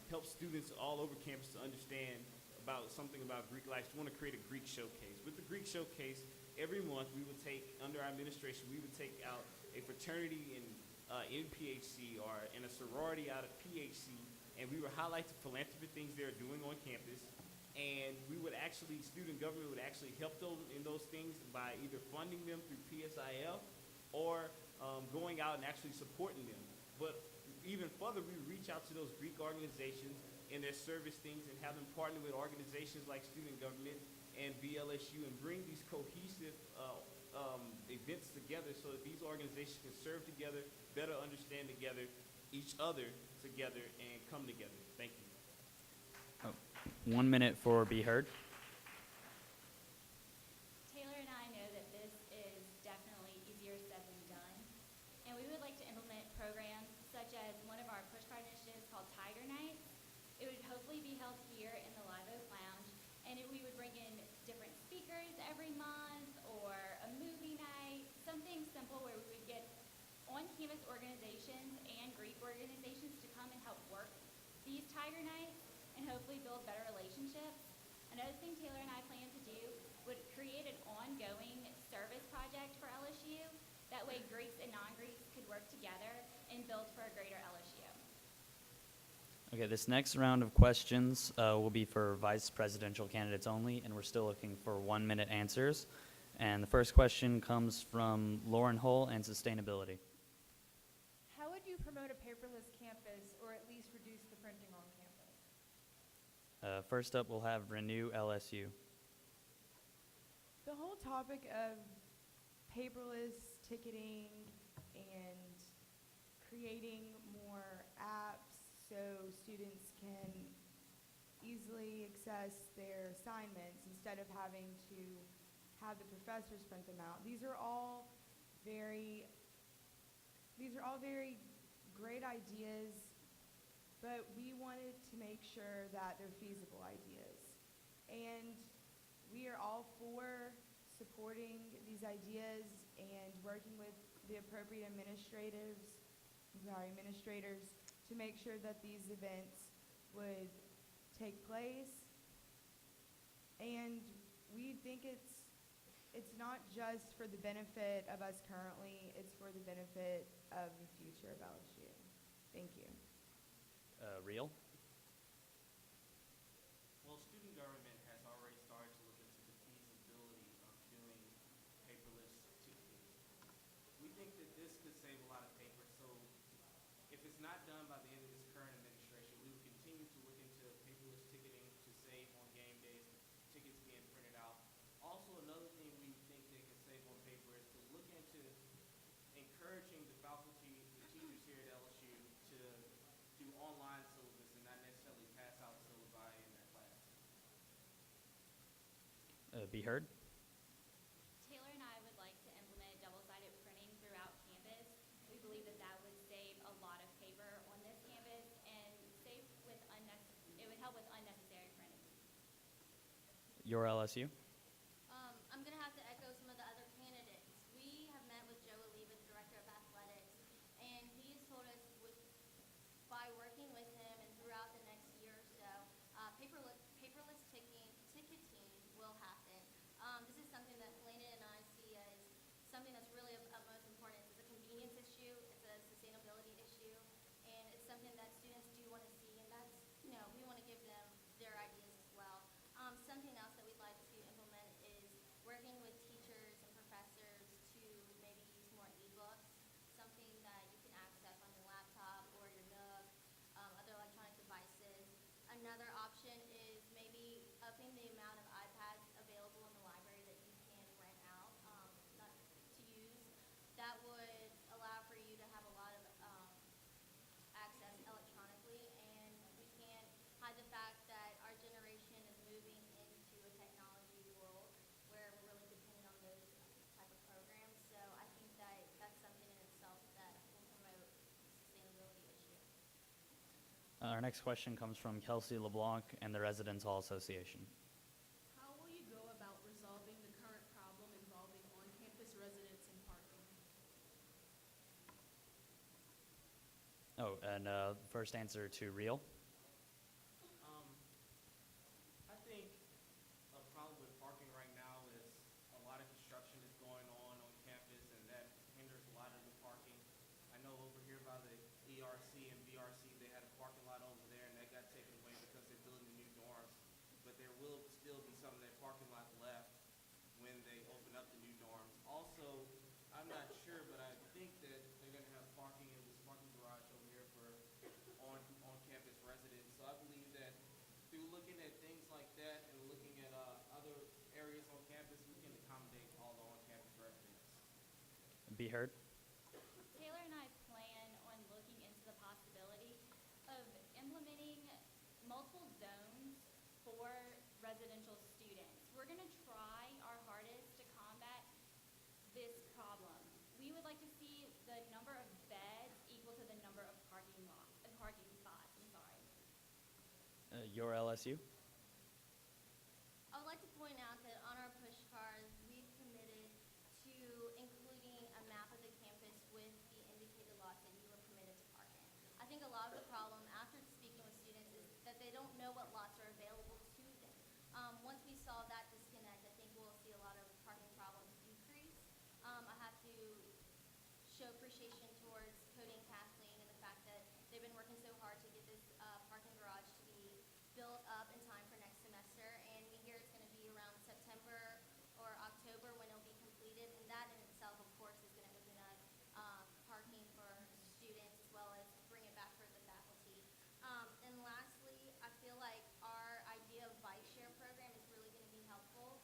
help students all over campus to understand about something about Greek life, we want to create a Greek showcase. With the Greek showcase, every month we would take, under our administration, we would take out a fraternity in PHC or in a sorority out of PHC, and we would highlight the philanthropy things they're doing on campus, and we would actually, student government would actually help them in those things by either funding them through PSIL or going out and actually supporting them. But even further, we would reach out to those Greek organizations and their service things and have them partner with organizations like student government and VLSU and bring these cohesive events together so that these organizations can serve together, better understand together, each other together, and come together. Thank you. 1 minute for Be Heard. Taylor and I know that this is definitely easier said than done, and we would like to implement programs such as one of our push card initiatives called Tiger Nights. It would hopefully be held here in the Live Oak Lounge, and we would bring in different speakers every month or a movie night, something simple where we would get on-campus organizations and Greek organizations to come and help work these Tiger Nights and hopefully build better relationships. Another thing Taylor and I plan to do would create an ongoing service project for LSU. That way Greeks and non-Greeks could work together and build for a greater LSU. Okay, this next round of questions will be for vice presidential candidates only, and we're still looking for 1 minute answers. And the first question comes from Lauren Hull and sustainability. How would you promote a paperless campus or at least reduce the printing on campus? First up, we'll have Renew LSU. The whole topic of paperless ticketing and creating more apps so students can easily access their assignments instead of having to have the professors print them out. These are all very great ideas, but we wanted to make sure that they're feasible ideas. And we are all for supporting these ideas and working with the appropriate administrators to make sure that these events would take place. And we think it's not just for the benefit of us currently, it's for the benefit of the future of LSU. Thank you. Real? Well, student government has already started to look into the feasibility of doing paperless ticketing. We think that this could save a lot of paper, so if it's not done by the end of this current administration, we will continue to look into paperless ticketing to save on game days, tickets being printed out. Also, another thing we think they can save on paper is to look into encouraging the faculty, the teachers here at LSU to do online syllabus and not necessarily pass out syllabi in their class. Be heard? Taylor and I would like to implement double-sided printing throughout campus. We believe that that would save a lot of paper on this campus and it would help with unnecessary printing. Your LSU? I'm going to have to echo some of the other candidates. We have met with Joe Oliva, the Director of Athletics, and he has told us by working with him and throughout the next year or so, paperless ticketing will happen. This is something that Landon and I see as something that's really of utmost importance. It's a convenience issue, it's a sustainability issue, and it's something that students do want to see, and that's, we want to give them their ideas as well. Something else that we'd like to implement is working with teachers and professors to maybe use more ebooks, something that you can access on your laptop or your Nook, other electronic devices. Another option is maybe upping the amount of iPads available in the library that you can rent out, not to use. That would allow for you to have a lot of access electronically, and we can't hide the fact that our generation is moving into a technology world where we're really dependent on those type of programs. So I think that that's something in itself that will promote the sustainability issue. Our next question comes from Kelsey LeBlanc and the Residence Hall Association. How will you go about resolving the current problem involving on-campus residents and parking? Oh, and first answer to Real. I think a problem with parking right now is a lot of construction is going on campus, and that hinders a lot of the parking. I know over here by the ERC and BRC, they had a parking lot over there, and that got taken away because they're building the new dorms. But there will still be some of that parking lot left when they open up the new dorms. Also, I'm not sure, but I think that they're going to have parking in this parking garage over here for on-campus residents. So I believe that through looking at things like that and looking at other areas on campus, we can accommodate all the on-campus residents. Be heard? Taylor and I plan on looking into the possibility of implementing multiple zones for residential students. We're going to try our hardest to combat this problem. We would like to see the number of beds equal to the number of parking spots. Your LSU? I would like to point out that on our push cards, we've committed to including a map of the campus with the indicated lots that you are permitted to park in. I think a lot of the problem after speaking with students is that they don't know what lots are available to them. Once we solve that disconnect, I think we'll see a lot of parking problems decrease. I have to show appreciation towards Cody and Kathleen and the fact that they've been working so hard to get this parking garage to be built up in time for next semester, and we hear it's going to be around September or October when it'll be completed, and that in itself, of course, is going to open up parking for students as well as bring it back for the faculty. And lastly, I feel like our idea of bike share program is really going to be helpful.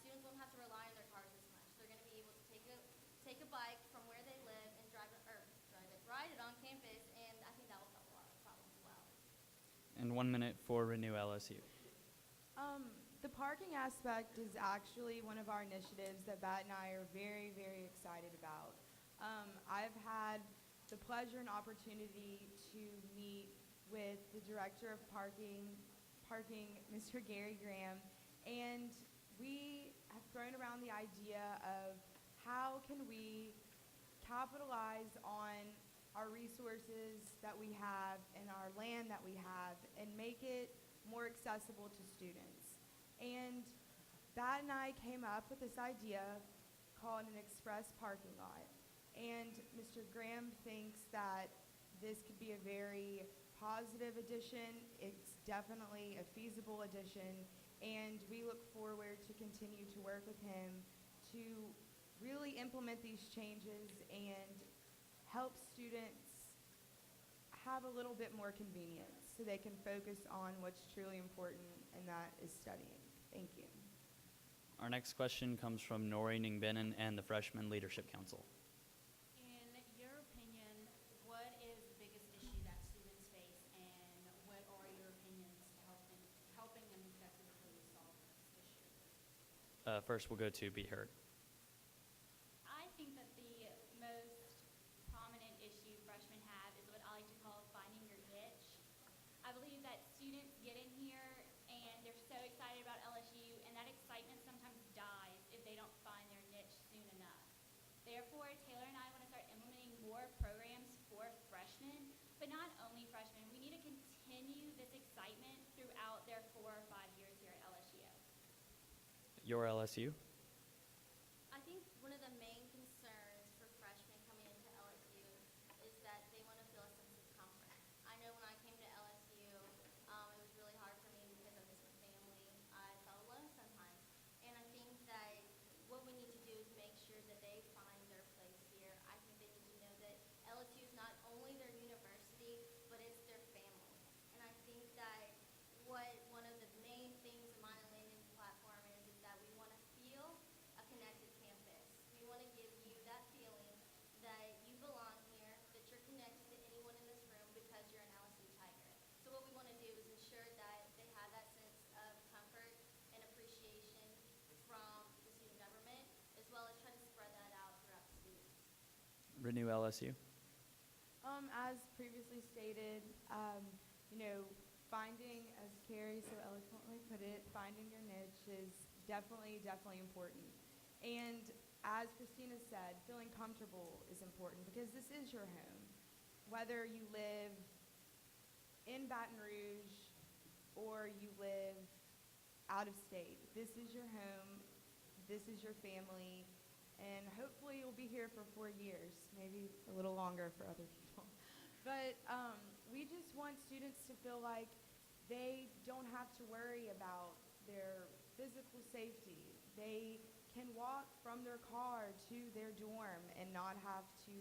Students won't have to rely on their cars as much. They're going to be able to take a bike from where they live and ride it on campus, and I think that will solve a lot of problems as well. And 1 minute for Renew LSU. The parking aspect is actually one of our initiatives that Bat and I are very, very excited about. I've had the pleasure and opportunity to meet with the Director of Parking, Mr. Gary Graham, and we have thrown around the idea of how can we capitalize on our resources that we have and our land that we have and make it more accessible to students. And Bat and I came up with this idea called an express parking lot. And Mr. Graham thinks that this could be a very positive addition. It's definitely a feasible addition, and we look forward to continue to work with him to really implement these changes and help students have a little bit more convenience so they can focus on what's truly important, and that is studying. Thank you. Our next question comes from Nori Ningbenin and the Freshman Leadership Council. In your opinion, what is the biggest issue that students face, and what are your opinions to helping them effectively solve this issue? First, we'll go to Be Heard. I think that the most prominent issue freshmen have is what I like to call finding your niche. I believe that students get in here and they're so excited about LSU, and that excitement sometimes dies if they don't find their niche soon enough. Therefore, Taylor and I want to start implementing more programs for freshmen, but not only freshmen. We need to continue this excitement throughout their 4 or 5 years here at LSU. Your LSU. I think one of the main concerns for freshmen coming into LSU is that they want to feel a sense of comfort. I know when I came to LSU, it was really hard for me because I miss my family. I felt alone sometimes. And I think that what we need to do is make sure that they find their place here. I think they need to know that LSU is not only their university, but it's their family. And I think that what one of the main things of Mine and Landon's platform is that we want to feel a connected campus. We want to give you that feeling that you belong here, that you're connected to anyone in this room because you're an LSU Tiger. So what we want to do is ensure that they have that sense of comfort and appreciation from the student government, as well as try to spread that out throughout the students. Renew LSU. As previously stated, finding, as Carrie so eloquently put it, finding your niche is definitely important. And as Christina said, feeling comfortable is important because this is your home. Whether you live in Baton Rouge or you live out of state, this is your home, this is your family, and hopefully you'll be here for 4 years, maybe a little longer for other people. But we just want students to feel like they don't have to worry about their physical safety. They can walk from their car to their dorm and not have to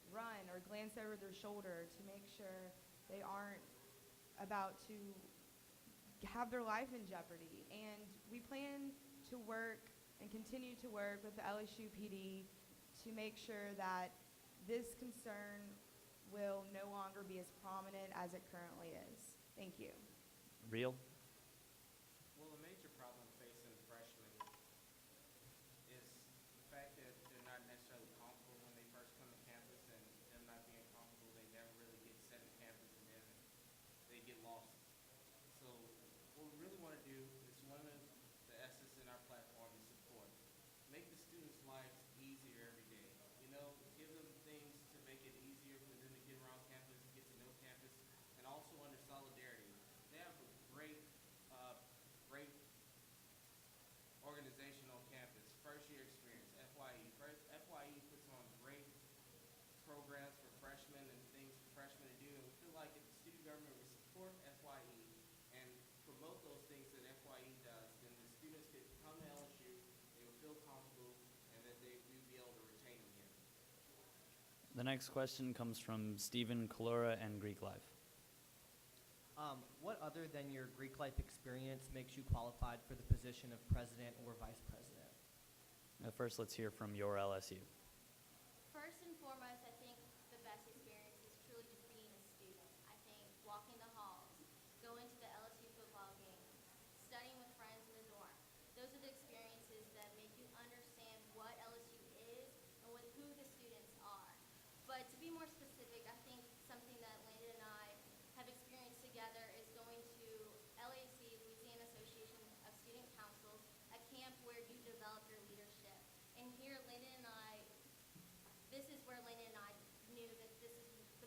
run or glance over their shoulder to make sure they aren't about to have their life in jeopardy. And we plan to work and continue to work with the LSU PD to make sure that this concern will no longer be as prominent as it currently is. Thank you. Real. Well, a major problem facing freshmen is the fact that they're not necessarily comfortable when they first come to campus, and them not being comfortable, they never really get set in campus, and then they get lost. So what we really want to do is one of the essence in our platform is support. Make the students' lives easier every day. Give them things to make it easier for them to get around campus, get to know campus, and also under solidarity. They have a great organization on campus, first year experience, FYE. FYE puts on great programs for freshmen and things for freshmen to do, and we feel like if the student government would support FYE and promote those things that FYE does, then the students could come to LSU, they would feel comfortable, and that we would be able to retain them here. The next question comes from Stephen Kalura and Greek Life. What other than your Greek life experience makes you qualified for the position of president or vice president? First, let's hear from your LSU. First and foremost, I think the best experience is truly just being a student. I think walking the halls, going to the LSU football games, studying with friends in the dorm. Those are the experiences that make you understand what LSU is and who the students are. But to be more specific, I think something that Landon and I have experienced together is going to LAC, Louisiana Association of Student Councils, a camp where you develop your leadership. And here, Landon and I, this is where Landon and I knew that this is the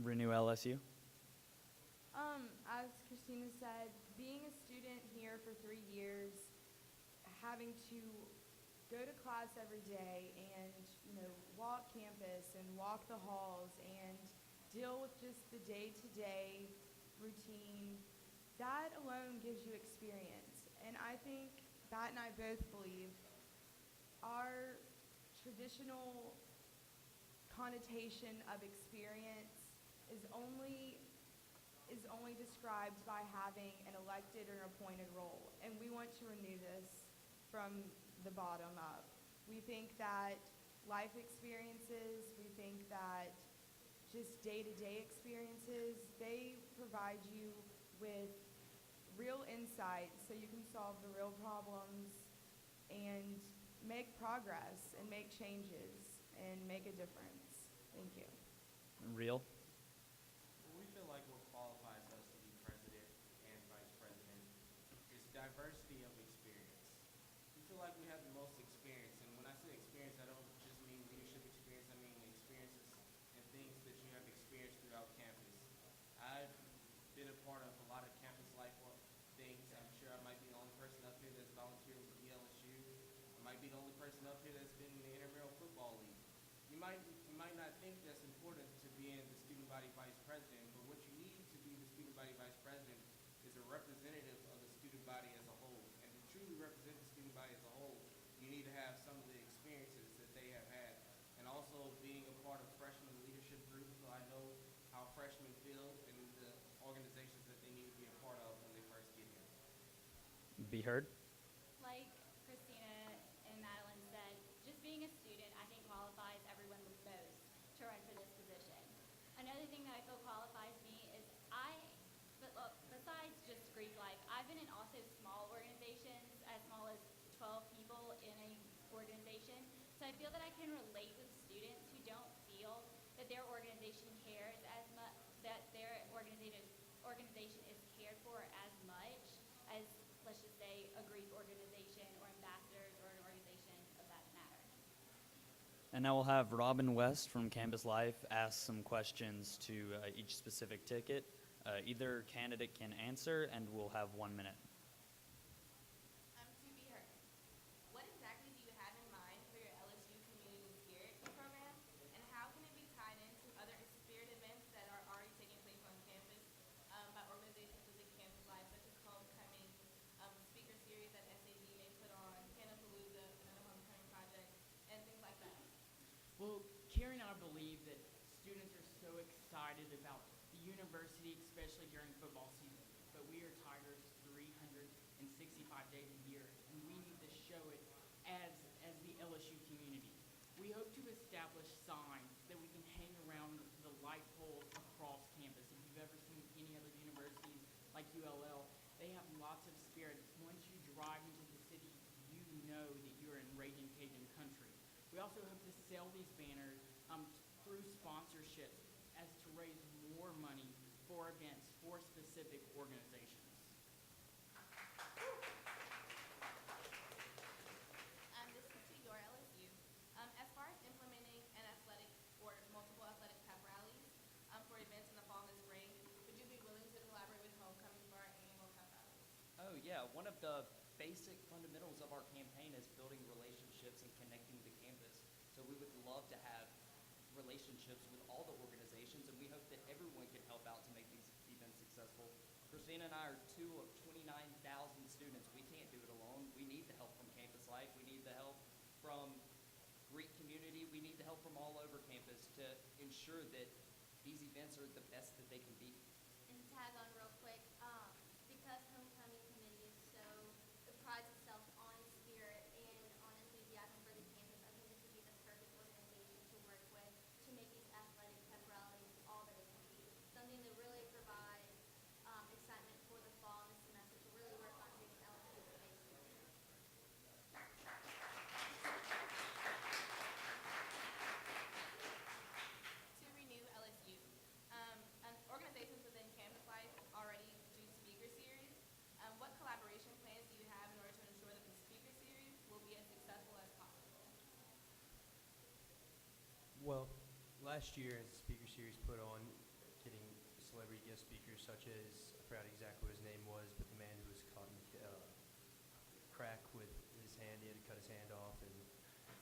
Renew LSU. As Christina said, being a student here for 3 years, having to go to class every day and, walk campus and walk the halls and deal with just the day-to-day routine, that alone gives you experience. And I think Bat and I both believe our traditional connotation of experience is only described by having an elected or appointed role. And we want to renew this from the bottom up. We think that life experiences, we think that just day-to-day experiences, they provide you with real insight so you can solve the real problems and make progress and make changes and make a difference. Thank you. Real. We feel like what qualifies us to be president and vice president is diversity of experience. We feel like we have the most experience, and when I say experience, I don't just mean leadership experience, I mean experiences and things that you have experienced throughout campus. I've been a part of a lot of campus life things. I'm sure I might be the only person up here that's volunteered with the LSU. I might be the only person up here that's been in the intramural football league. You might not think that's important to being the student body vice president, but what you need to be the student body vice president is a representative of the student body as a whole. And to truly represent the student body as a whole, you need to have some of the experiences that they have had. And also being a part of freshman leadership group, so I know how freshmen feel and the organizations that they need to be a part of when they first get here. Be heard. Like Christina and Madeline said, just being a student, I think qualifies everyone the most to run for this position. Another thing that I feel qualifies me is besides just Greek life, I've been in also small organizations, as small as 12 people in an organization. So I feel that I can relate with students who don't feel that their organization cares as much, that their organization is cared for as much as, let's just say, a Greek organization or ambassadors or an organization of that matter. And now we'll have Robin West from Campus Life ask some questions to each specific ticket. Either candidate can answer, and we'll have 1 minute. To be heard, what exactly do you have in mind for your LSU Community Spirit program, and how can it be tied into other spirit events that are already taking place on campus by organizations within Campus Life, such as Homecoming, speaker series that SAB may put on, Canapalooza, another homecoming project, and things like that? Well, Carrie and I believe that students are so excited about the university, especially during football season. But we are Tigers 365 days a year, and we need to show it as the LSU community. We hope to establish signs that we can hang around the light poles across campus. If you've ever seen any other universities like ULL, they have lots of spirit. Once you drive into the city, you know that you're in Raging Cajun country. We also hope to sell these banners through sponsorships as to raise more money for events for specific organizations. This is to your LSU. As far as implementing an athletic or multiple athletic pep rallies for events in the fall and the spring, would you be willing to collaborate with Homecoming for our annual pep rally? Oh yeah, one of the basic fundamentals of our campaign is building relationships and connecting the campus. So we would love to have relationships with all the organizations, and we hope that everyone can help out to make these events successful. Christina and I are 2 of 29,000 students. We can't do it alone. We need the help from Campus Life. We need the help from Greek community. We need the help from all over campus to ensure that these events are the best that they can be. And to tag on real quick, because Homecoming Committee is so, it prides itself on spirit and on enthusiasm for the campus, I think this would be the perfect organization to work with to make these athletic pep rallies all that it can be. Something that really provides excitement for the fall and the semester to really work on getting LSU to face. To renew LSU, organizations within Campus Life already do speaker series. What collaboration plans do you have in order to ensure that the speaker series will be as successful as possible? Well, last year as the speaker series put on, getting celebrity guest speakers such as, I forgot exactly what his name was, but the man who was caught in crack with his hand, he had to cut his hand off, and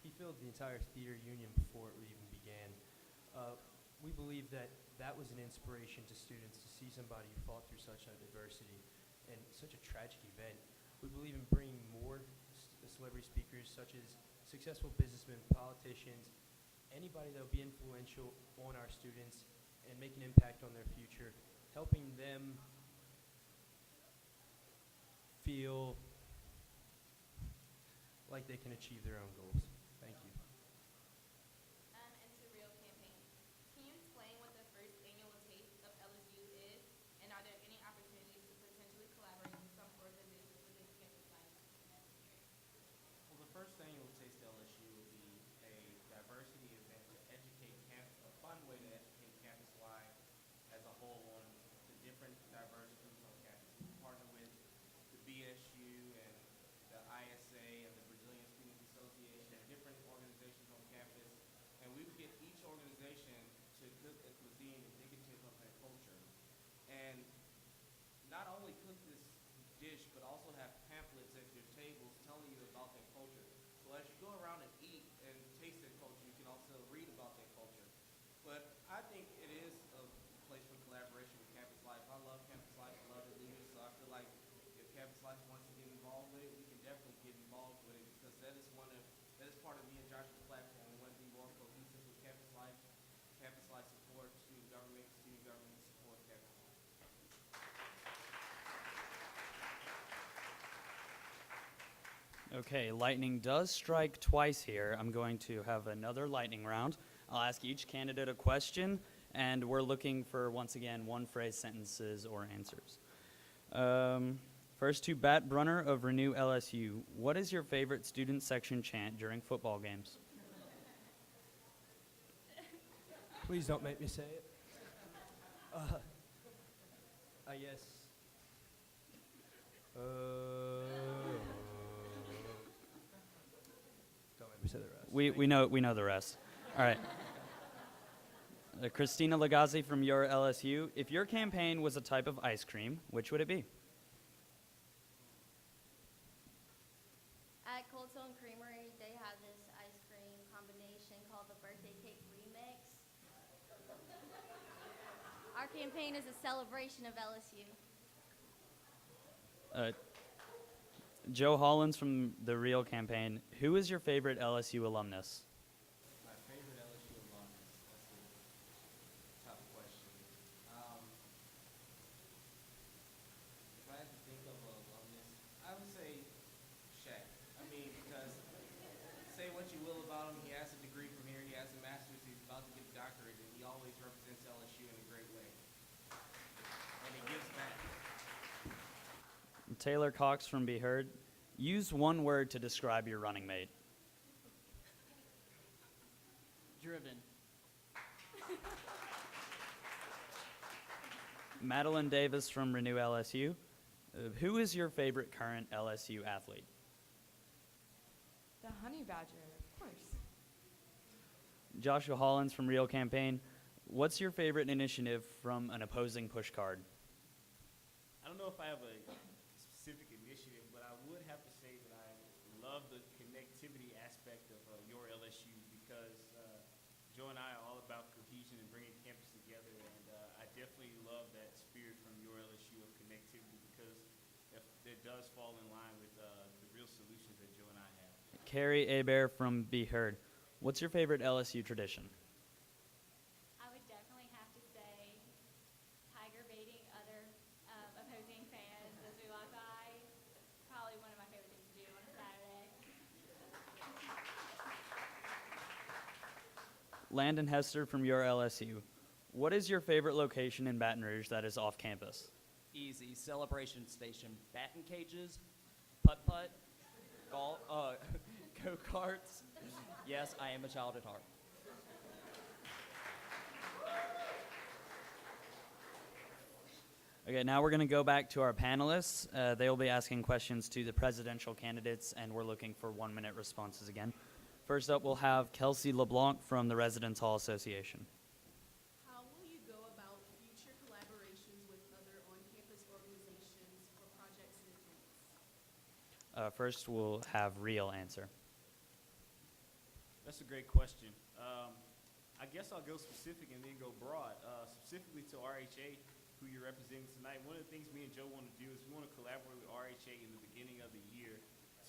he filled the entire theater union before it even began. We believe that that was an inspiration to students to see somebody who fought through such adversity and such a tragic event. We believe in bringing more celebrity speakers such as successful businessmen, politicians, anybody that will be influential on our students and make an impact on their future, helping them feel like they can achieve their own goals. Thank you. And to Real Campaign, can you explain what the first annual Taste of LSU is, and are there any opportunities to potentially collaborate with some organizations within campus life in that spirit? Well, the first annual Taste LSU will be a diversity event to educate a fun way to educate campus life as a whole on the different diverse groups on campus. We partner with the BSU and the ISA and the Brazilian Students Association and different organizations on campus, and we would get each organization to cook a cuisine indicative of their culture. And not only cook this dish, but also have pamphlets at your tables telling you about their culture. So as you go around and eat and taste their culture, you can also read about their culture. But I think it is a place for collaboration with campus life. I love campus life, I love the leaders, so I feel like if campus life wants to get involved with it, we can definitely get involved with it, because that is part of me and Joshua's platform. We want to be more cohesive with campus life support student government support campus life. Okay, lightning does strike twice here. I'm going to have another lightning round. I'll ask each candidate a question, and we're looking for, once again, one phrase sentences or answers. First to Bat Brunner of Renew LSU. What is your favorite student section chant during football games? Please don't make me say it. I guess. Don't make me say the rest. We know the rest. All right. Christina Lagazi from your LSU. If your campaign was a type of ice cream, which would it be? At Cold Stone Creamery, they have this ice cream combination called the Birthday Cake Remix. Our campaign is a celebration of LSU. Joe Hollins from the Real Campaign. Who is your favorite LSU alumnus? My favorite LSU alumnus, that's a tough question. If I had to think of an alumnus, I would say Shaq. I mean, because say what you will about him, he has a degree from here, he has a master's, he's about to get a doctorate, and he always represents LSU in a great way. And he gives back. Taylor Cox from Be Heard. Use one word to describe your running mate. Driven. Madeline Davis from Renew LSU. Who is your favorite current LSU athlete? The Honey Badger, of course. Joshua Hollins from Real Campaign. What's your favorite initiative from an opposing push card? I don't know if I have a specific initiative, but I would have to say that I love the connectivity aspect of your LSU, because Joe and I are all about cohesion and bringing campus together, and I definitely love that spirit from your LSU of connectivity, because it does fall in line with the real solutions that Joe and I have. Carrie Hebert from Be Heard. What's your favorite LSU tradition? I would definitely have to say tiger baiting other opposing fans as we walk by. Probably one of my favorite things to do on a Saturday. Landon Hester from your LSU. What is your favorite location in Baton Rouge that is off campus? Easy. Celebration Station. Batting cages, putt-putt, golf, go-karts. Yes, I am a child at heart. Okay, now we're going to go back to our panelists. They will be asking questions to the presidential candidates, and we're looking for 1-minute responses again. First up, we'll have Kelsey LeBlanc from the Residence Hall Association. How will you go about future First, we'll have Real answer. That's a great question. I guess I'll go specific and then go broad. Specifically to RHA, who you're representing tonight, one of the things me and Joe want to do is we want to collaborate with RHA in the beginning of the year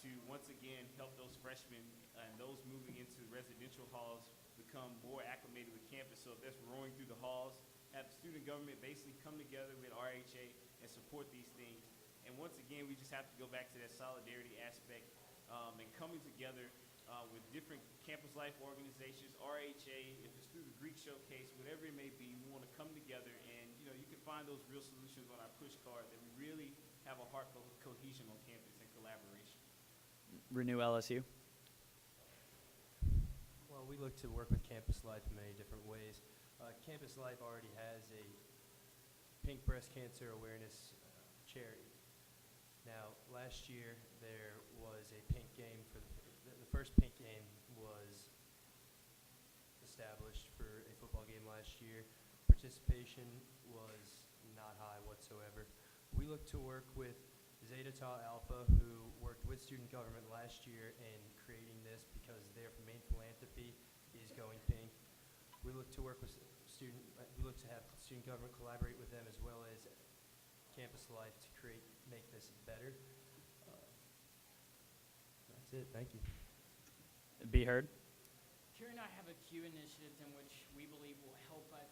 to once again help those freshmen and those moving into residential halls become more acclimated with campus. So if that's roaring through the halls, have the student government basically come together with RHA and support these things. And once again, we just have to go back to that solidarity aspect and coming together with different campus life organizations, RHA, if it's through the Greek Showcase, whatever it may be, we want to come together and, you can find those real solutions on our push card that we really have a heart for cohesion on campus and collaboration. Renew LSU. Well, we look to work with Campus Life in many different ways. Campus Life already has a pink breast cancer awareness charity. Now, last year there was a pink game for the first pink game was established for a football game last year. Participation was not high whatsoever. We look to work with Zeta Tau Alpha, who worked with student government last year in creating this because their main philanthropy is Going Pink. We look to work with we look to have student government collaborate with them as well as Campus Life to make this better. That's it. Thank you. Be heard. Karen and I have a few initiatives in which we believe will help us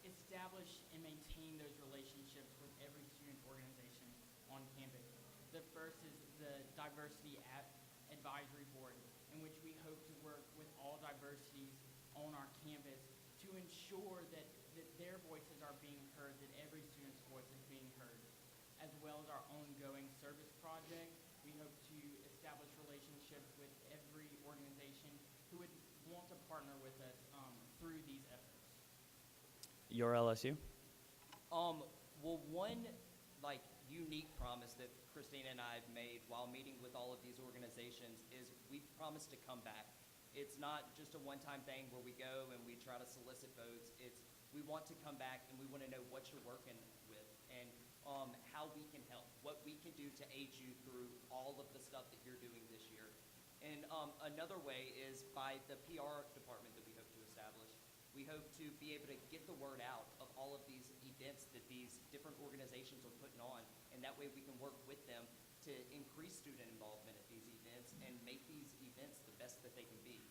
establish and maintain those relationships with every student organization on campus. The first is the Diversity Advisory Board, in which we hope to work with all diversities on our campus to ensure that their voices are being heard, that every student's voice is being heard, as well as our ongoing service project. We hope to establish relationships with every organization who would want to partner with us through these efforts. Your LSU. Well, one unique promise that Christina and I have made while meeting with all of these organizations is we promise to come back. It's not just a one-time thing where we go and we try to solicit votes. It's we want to come back and we want to know what you're working with and how we can help, what we can do to aid you through all of the stuff that you're doing this year. And another way is by the PR department that we hope to establish. We hope to be able to get the word out of all of these events that these different organizations are putting on, and that way we can work with them to increase student involvement at these events and make these events the best that they can be.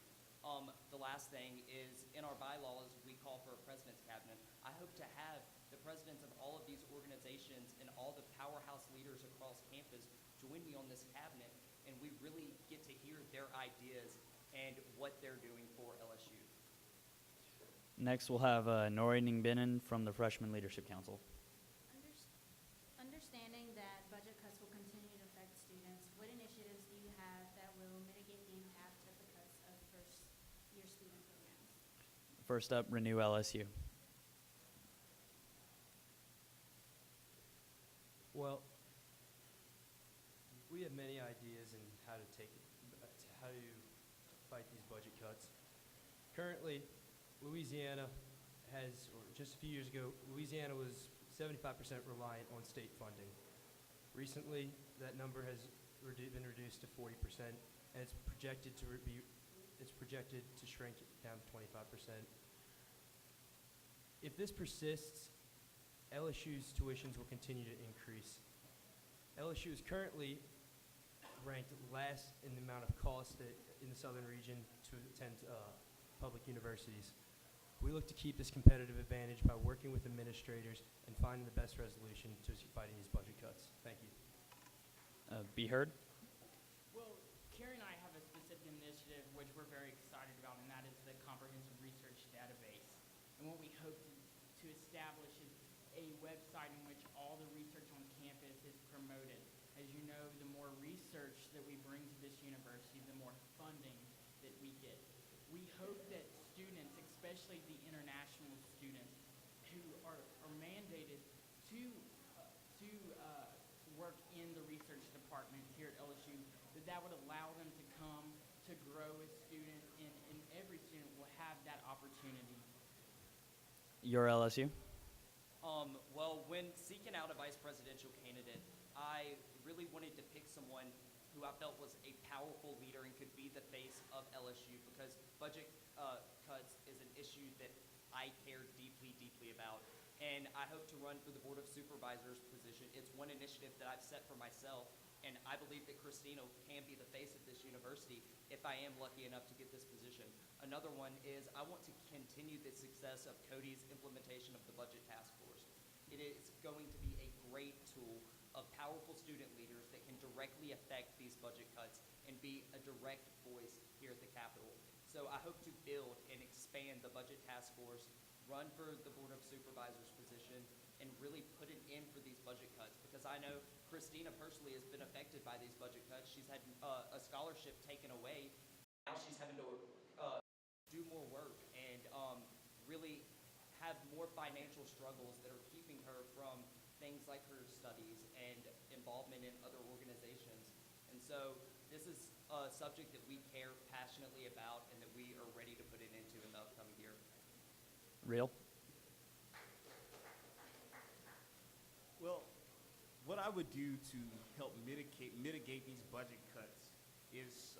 The last thing is, in our bylaws, we call for a president's cabinet. I hope to have the presidents of all of these organizations and all the powerhouse leaders across campus join me on this cabinet, and we really get to hear their ideas and what they're doing for LSU. Next, we'll have Nori Ningbinin from the Freshman Leadership Council. Understanding that budget cuts will continue to affect students, what initiatives do you have that will mitigate the impact of the cuts of first-year student programs? First up, Renew LSU. Well, we have many ideas in how to fight these budget cuts. Currently, Louisiana has, or just a few years ago, Louisiana was 75% reliant on state funding. Recently, that number has been reduced to 40%, and it's projected to shrink down to 25%. If this persists, LSU's tuitions will continue to increase. LSU is currently ranked last in the amount of cost in the southern region to attend public universities. We look to keep this competitive advantage by working with administrators and finding the best resolution to fighting these budget cuts. Thank you. Be heard. Well, Carrie and I have a specific initiative which we're very excited about, and that is the Comprehensive Research Database. And what we hope to establish is a website in which all the research on campus is promoted. As you know, the more research that we bring to this university, the more funding that we get. We hope that students, especially the international students who are mandated to work in the research department here at LSU, that would allow them to come to grow as students, and every student will have that opportunity. Your LSU. Well, when seeking out a vice presidential candidate, I really wanted to pick someone who I felt was a powerful leader and could be the face of LSU, because budget cuts is an issue that I care deeply, deeply about. And I hope to run for the Board of Supervisors position. It's one initiative that I've set for myself, and I believe that Christina can be the face of this university if I am lucky enough to get this position. Another one is I want to continue the success of Cody's implementation of the Budget Task Force. It is going to be a great tool of powerful student leaders that can directly affect these budget cuts and be a direct voice here at the Capitol. So I hope to build and expand the Budget Task Force, run for the Board of Supervisors position, and really put an end for these budget cuts, because I know Christina personally has been affected by these budget cuts. She's had a scholarship taken away. Now she's having to do more work and really have more financial struggles that are keeping her from things like her studies and involvement in other organizations. And so this is a subject that we care passionately about and that we are ready to put an end to in the upcoming year. Real? Well, what I would do to help mitigate these budget cuts is,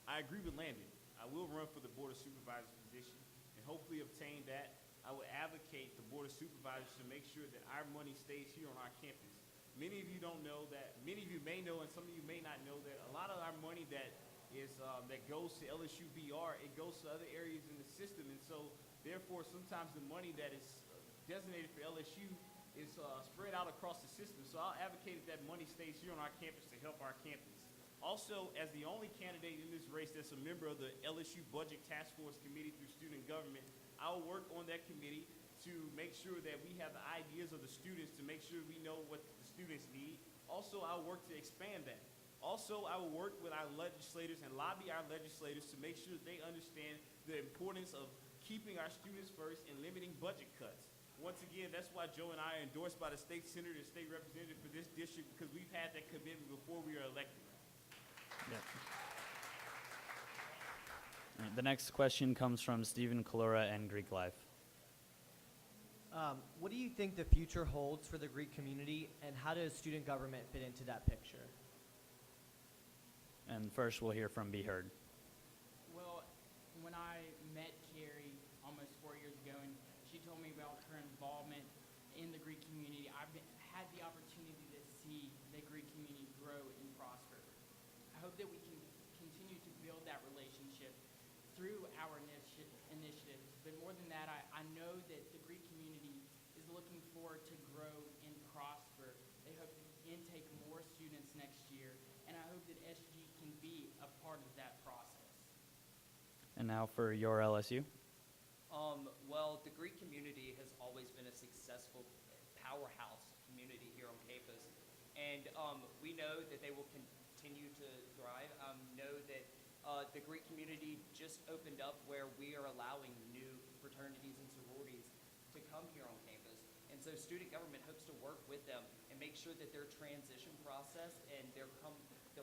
I agree with Landon. I will run for the Board of Supervisors position and hopefully obtain that. I would advocate the Board of Supervisors to make sure that our money stays here on our campus. Many of you don't know that, many of you may know, and some of you may not know that a lot of our money that goes to LSU BR, it goes to other areas in the system, and so therefore sometimes the money that is designated for LSU is spread out across the system. So I'll advocate that money stays here on our campus to help our campus. Also, as the only candidate in this race that's a member of the LSU Budget Task Force Committee through Student Government, I'll work on that committee to make sure that we have the ideas of the students, to make sure we know what the students need. Also, I'll work to expand that. Also, I will work with our legislators and lobby our legislators to make sure that they understand the importance of keeping our students first and limiting budget cuts. Once again, that's why Joe and I are endorsed by the state senator and state representative for this district, because we've had that commitment before we were elected. Yeah. All right, the next question comes from Stephen Kalura and Greek Life. What do you think the future holds for the Greek community, and how does student government fit into that picture? And first we'll hear from Be Heard. Well, when I met Carrie almost 4 years ago, and she told me about her involvement in the Greek community, I've had the opportunity to see the Greek community grow and prosper. I hope that we can continue to build that relationship through our initiatives. But more than that, I know that the Greek community is looking forward to grow and prosper. They hope to intake more students next year, and I hope that SG can be a part of that process. And now for your LSU. Well, the Greek community has always been a successful powerhouse community here on campus, and we know that they will continue to thrive. Know that the Greek community just opened up where we are allowing new fraternities and sororities to come here on campus, and so student government hopes to work with them and make sure that their transition process and their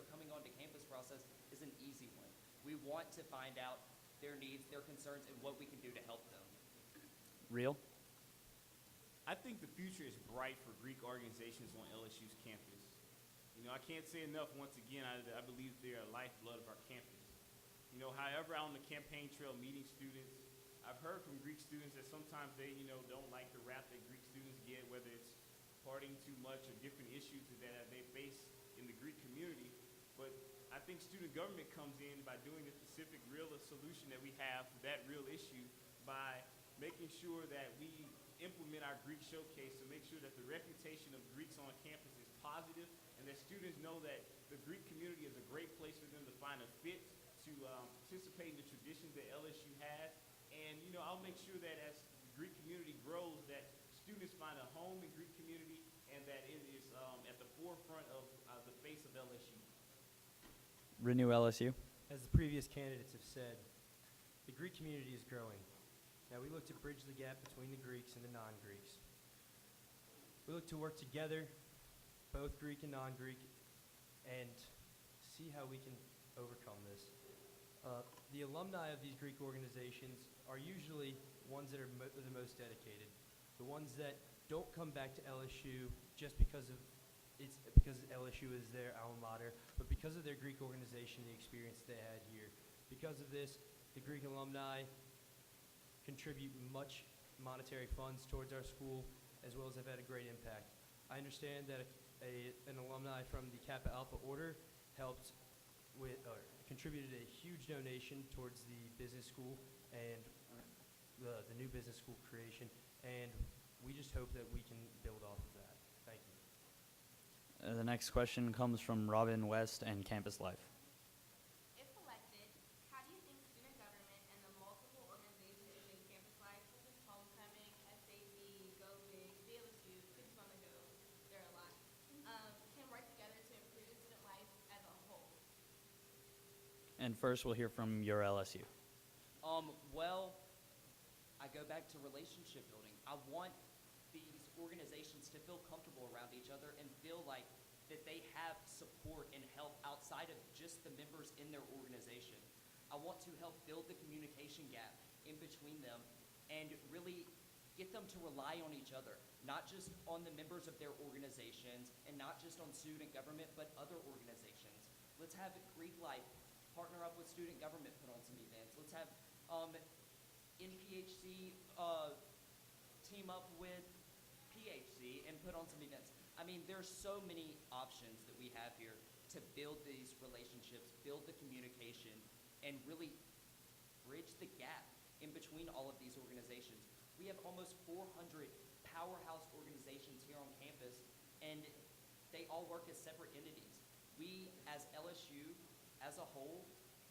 coming onto campus process is an easy one. We want to find out their needs, their concerns, and what we can do to help them. Real? I think the future is bright for Greek organizations on LSU's campus. You know, I can't say enough, once again, I believe they're a lifeblood of our campus. You know, however, out on the campaign trail meeting students, I've heard from Greek students that sometimes they, don't like the rap that Greek students get, whether it's partying too much or different issues that they face in the Greek community. But I think student government comes in by doing the specific real solution that we have for that real issue by making sure that we implement our Greek showcase to make sure that the reputation of Greeks on campus is positive and that students know that the Greek community is a great place for them to find a fit, to participate in the traditions that LSU has. And, I'll make sure that as the Greek community grows, that students find a home in Greek community and that it is at the forefront of the face of LSU. Renew LSU. As the previous candidates have said, the Greek community is growing. Now we look to bridge the gap between the Greeks and the non-Greeks. We look to work together, both Greek and non-Greek, and see how we can overcome this. The alumni of these Greek organizations are usually ones that are the most dedicated, the ones that don't come back to LSU just because of it's because LSU is their alma mater, but because of their Greek organization, the experience they had here. Because of this, the Greek alumni contribute much monetary funds towards our school, as well as have had a great impact. I understand that an alumni from the Kappa Alpha Order helped with, or contributed a huge donation towards the business school and the new business school creation, and we just hope that we can build off of that. Thank you. The next question comes from Robin West and Campus Life. If elected, how do you think student government and the multiple organizations in campus life, such as Homecoming, SAB, Go Big, BLSU, Kids on the Go, there are a lot, can work together to improve student life as a whole? And first, we'll hear from your LSU. Well, I go back to relationship building. I want these organizations to feel comfortable around each other and feel like that they have support and help outside of just the members in their organization. I want to help build the communication gap in between them and really get them to rely on each other, not just on the members of their organizations and not just on student government, but other organizations. Let's have Greek Life partner up with student government, put on some events. Let's have NPHC team up with PHC and put on some events. I mean, there's so many options that we have here to build these relationships, build the communication, and really bridge the gap in between all of these organizations. We have almost 400 powerhouse organizations here on campus, and they all work as separate entities. We, as LSU, as a whole,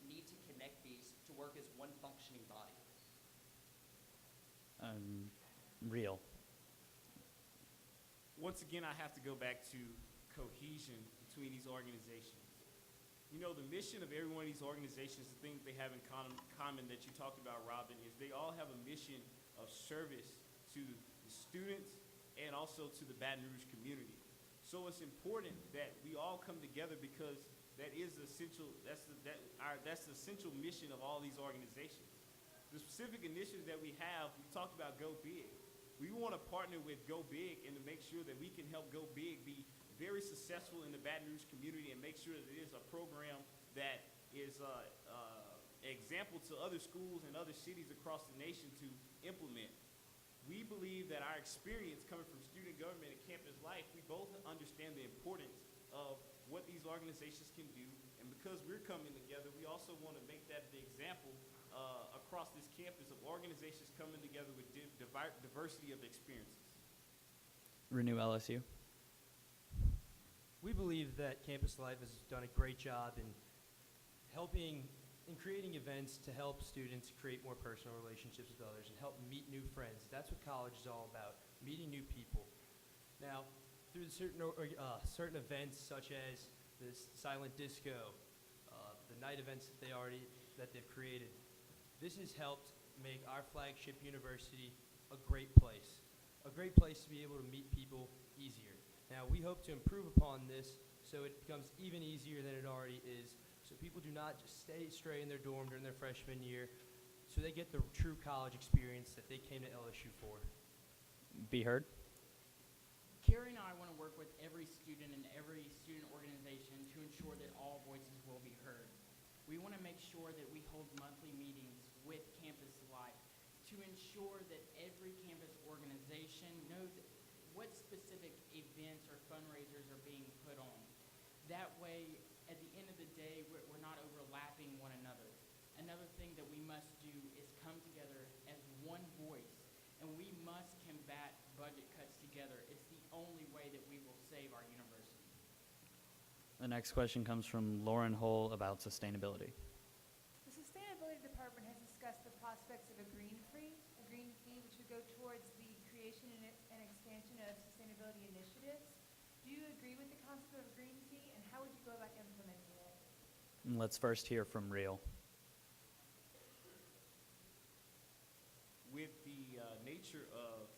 need to connect these to work as one functioning body. Real. Once again, I have to go back to cohesion between these organizations. You know, the mission of every one of these organizations, the thing they have in common that you talked about, Robin, is they all have a mission of service to the students and also to the Baton Rouge community. So it's important that we all come together because that is essential. That's the essential mission of all these organizations. The specific initiatives that we have, we talked about Go Big. We want to partner with Go Big and to make sure that we can help Go Big be very successful in the Baton Rouge community and make sure that it is a program that is an example to other schools and other cities across the nation to implement. We believe that our experience coming from student government and campus life, we both understand the importance of what these organizations can do, and because we're coming together, we also want to make that the example across this campus of organizations coming together with diversity of experiences. Renew LSU. We believe that Campus Life has done a great job in creating events to help students create more personal relationships with others and help meet new friends. That's what college is all about, meeting new people. Now, through certain events such as this silent disco, the night events that they've created, this has helped make our flagship university a great place to be able to meet people easier. Now, we hope to improve upon this so it becomes even easier than it already is, so people do not just stray in their dorm during their freshman year, so they get the true college experience that they came to LSU for. Be heard. Carrie and I want to work with every student and every student organization to ensure that all voices will be heard. We want to make sure that we hold monthly meetings with Campus Life to ensure that every campus organization knows what specific events or fundraisers are being put on. That way, at the end of the day, we're not overlapping one another. Another thing that we must do is come together as one voice, and we must combat budget cuts together. It's the only way that we will save our university. The next question comes from Lauren Hull about sustainability. The Sustainability Department has discussed the prospects of a green fee which would go towards the creation and expansion of sustainability initiatives. Do you agree with the concept of a green fee, and how would you go about implementing it? And let's first hear from Real. With the nature of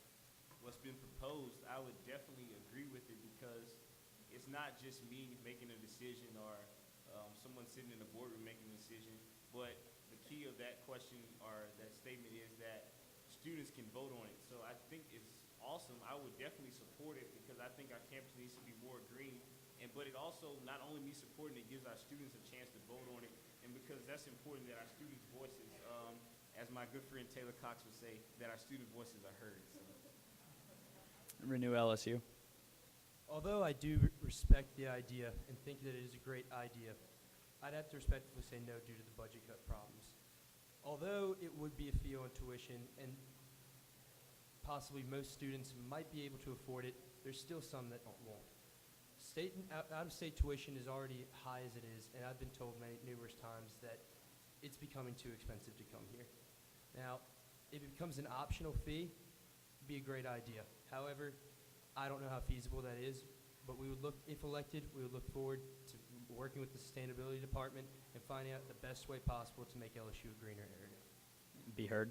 what's been proposed, I would definitely agree with it because it's not just me making a decision or someone sitting in the boardroom making a decision, but the key of that question or that statement is that students can vote on it. So I think it's awesome. I would definitely support it because I think our campus needs to be more green. But it also, not only me supporting it, gives our students a chance to vote on it. And because that's important that our students' voices, as my good friend Taylor Cox would say, that our student voices are heard. So. Renew LSU. Although I do respect the idea and think that it is a great idea, I'd have to respectfully say no due to the budget cut problems. Although it would be a fee on tuition and possibly most students might be able to afford it, there's still some that won't. Out-of-state tuition is already high as it is, and I've been told numerous times that it's becoming too expensive to come here. Now, if it becomes an optional fee, it'd be a great idea. However, I don't know how feasible that is, but we would look, if elected, we would look forward to working with the Sustainability Department and finding out the best way possible to make LSU a greener area. Be heard.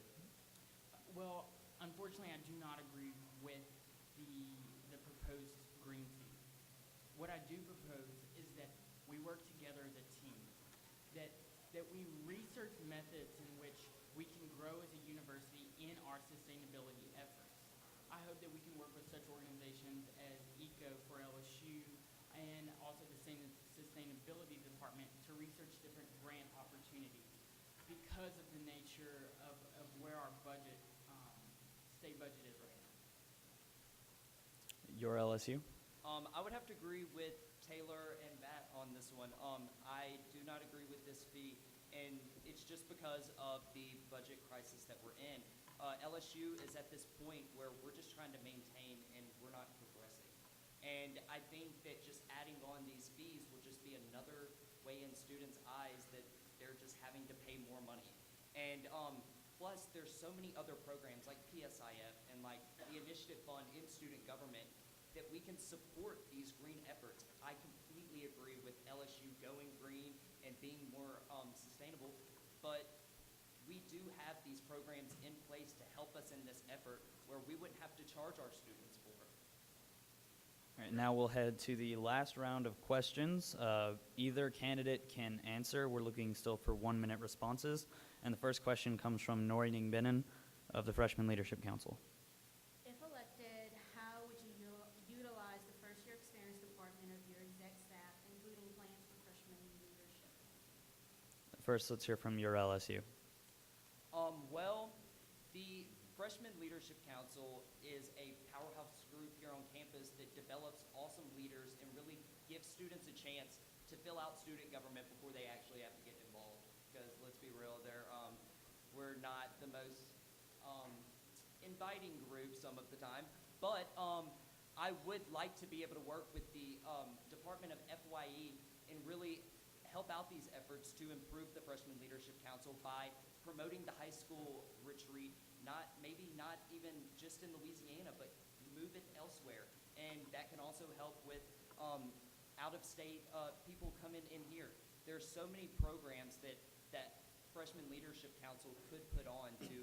Well, unfortunately, I do not agree with the proposed green fee. What I do propose is that we work together as a team, that we research methods in which we can grow as a university in our sustainability efforts. I hope that we can work with such organizations as ECO for LSU and also the Sustainability Department to research different grant opportunities because of the nature of where our budget, state budget is right now. Your LSU. I would have to agree with Taylor and Matt on this one. I do not agree with this fee, and it's just because of the budget crisis that we're in. LSU is at this point where we're just trying to maintain and we're not progressing. And I think that just adding on these fees will just be another way in students' eyes that they're just having to pay more money. And plus, there's so many other programs like PSIF and like the Initiative Fund in student government that we can support these green efforts. I completely agree with LSU going green and being more sustainable, but we do have these programs in place to help us in this effort where we wouldn't have to charge our students for it. All right, now we'll head to the last round of questions. Either candidate can answer. We're looking still for 1-minute responses. And the first question comes from Nori Ningbinnen of the Freshman Leadership Council. If elected, how would you utilize the first-year experience department of your exec staff, including plans for freshman leadership? First, let's hear from your LSU. Well, the Freshman Leadership Council is a powerhouse group here on campus that develops awesome leaders and really gives students a chance to fill out student government before they actually have to get involved. Because let's be real, we're not the most inviting group some of the time. But I would like to be able to work with the Department of FYE and really help out these efforts to improve the Freshman Leadership Council by promoting the high school retreat, maybe not even just in Louisiana, but move it elsewhere. And that can also help with out-of-state people coming in here. There's so many programs that Freshman Leadership Council could put on to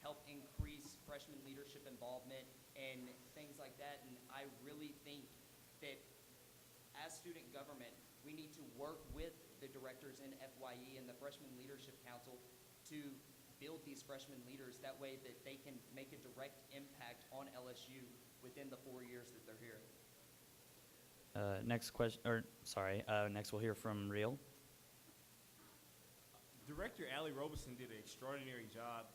help increase freshman leadership involvement and things like that. And I really think that as student government, we need to work with the directors in FYE and the Freshman Leadership Council to build these freshman leaders. That way that they can make a direct impact on LSU within the 4 years that they're here. Next we'll hear from Real. Director Allie Robeson did an extraordinary job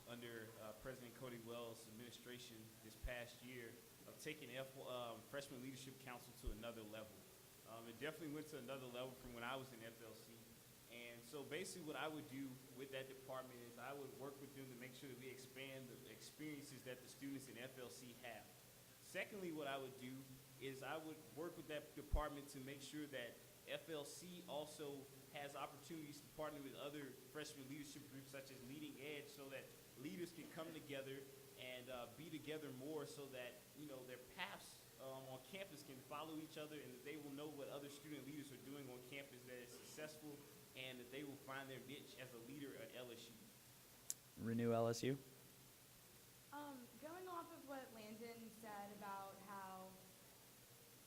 under President Cody Wells' administration this past year of taking Freshman Leadership Council to another level. It definitely went to another level from when I was in FLC. And so basically what I would do with that department is I would work with them to make sure that we expand the experiences that the students in FLC have. Secondly, what I would do is I would work with that department to make sure that FLC also has opportunities to partner with other freshman leadership groups such as Leading Edge so that leaders can come together and be together more so that, their paths on campus can follow each other and that they will know what other student leaders are doing on campus that is successful and that they will find their niche as a leader at LSU. Renew LSU. Going off of what Landon said about how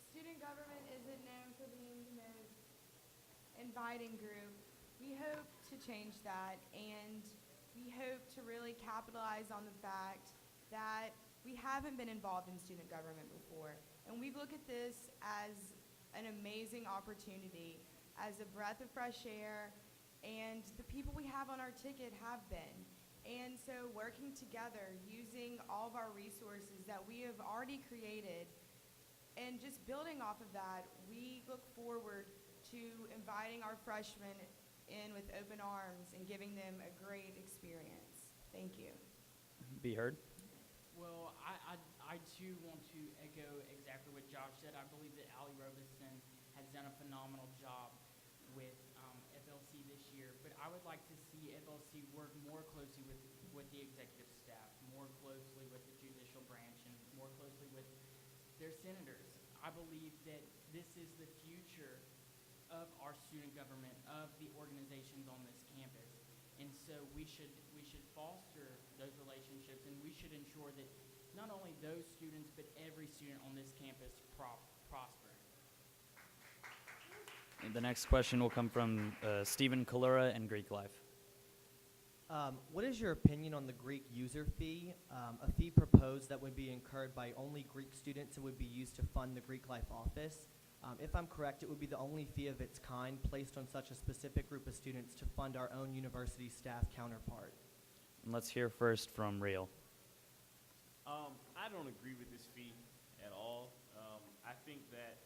student government isn't known for being the most inviting group, we hope to change that, and we hope to really capitalize on the fact that We haven't been involved in student government before, and we look at this as an amazing opportunity, as a breath of fresh air, and the people we have on our ticket have been. And so working together, using all of our resources that we have already created, and just building off of that, we look forward to inviting our freshmen in with open arms and giving them a great experience. Thank you. Be heard. Well, I too want to echo exactly what Josh said. I believe that Ali Robeson has done a phenomenal job with FLC this year, but I would like to see FLC work more closely with the executive staff, more closely with the judicial branch, and more closely with their senators. I believe that this is the future of our student government, of the organizations on this campus. And so we should foster those relationships, and we should ensure that not only those students, but every student on this campus prosper. And the next question will come from Stephen Kalura and Greek Life. What is your opinion on the Greek user fee, a fee proposed that would be incurred by only Greek students and would be used to fund the Greek Life office? If I'm correct, it would be the only fee of its kind placed on such a specific group of students to fund our own university staff counterpart. And let's hear first from Real. I don't agree with this fee at all. I think that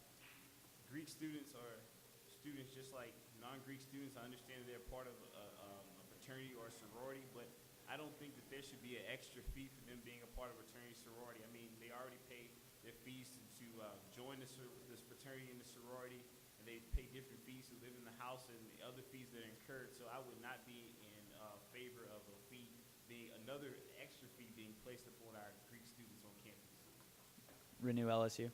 Greek students are students just like non-Greek students. I understand that they're part of a fraternity or a sorority, but I don't think that there should be an extra fee for them being a part of a fraternity sorority. I mean, they already pay their fees to join this fraternity and the sorority, and they pay different fees to live in the house and the other fees that are incurred. So I would not be in favor of a fee being another extra fee being placed upon our Greek students on campus. Renew LSU.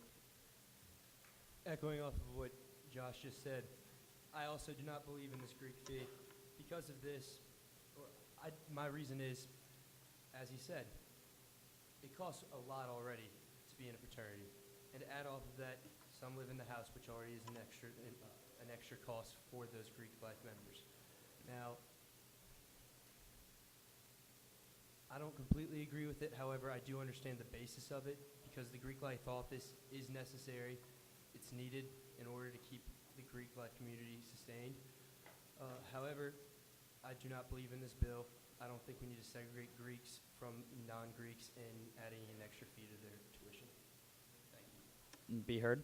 Echoing off of what Josh just said, I also do not believe in this Greek fee. Because of this, my reason is, as he said, it costs a lot already to be in a fraternity. And to add off of that, some live in the house, which already is an extra cost for those Greek Life members. Now, I don't completely agree with it. However, I do understand the basis of it because the Greek Life office is necessary. It's needed in order to keep the Greek Life community sustained. However, I do not believe in this bill. I don't think we need to segregate Greeks from non-Greeks and adding an extra fee to their tuition. Thank you. Be heard.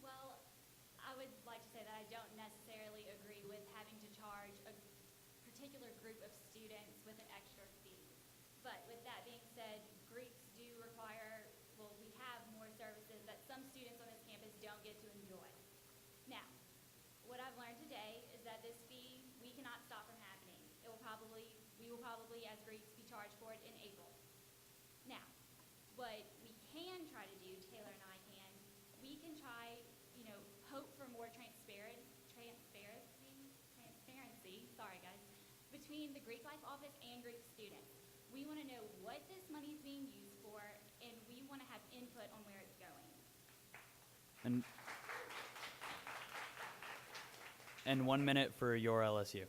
Well, I would like to say that I don't necessarily agree with having to charge a particular group of students with an extra fee. But with that being said, Greeks do require, well, we have more services that some students on this campus don't get to enjoy. Now, what I've learned today is that this fee, we cannot stop from happening. We will probably, as Greeks, be charged for it in April. Now, what we can try to do, Taylor and I can, we can try, hope for more transparency, sorry guys, between the Greek Life office and Greek students. We want to know what this money is being used for, and we want to have input on where it's going. And 1 minute for your LSU.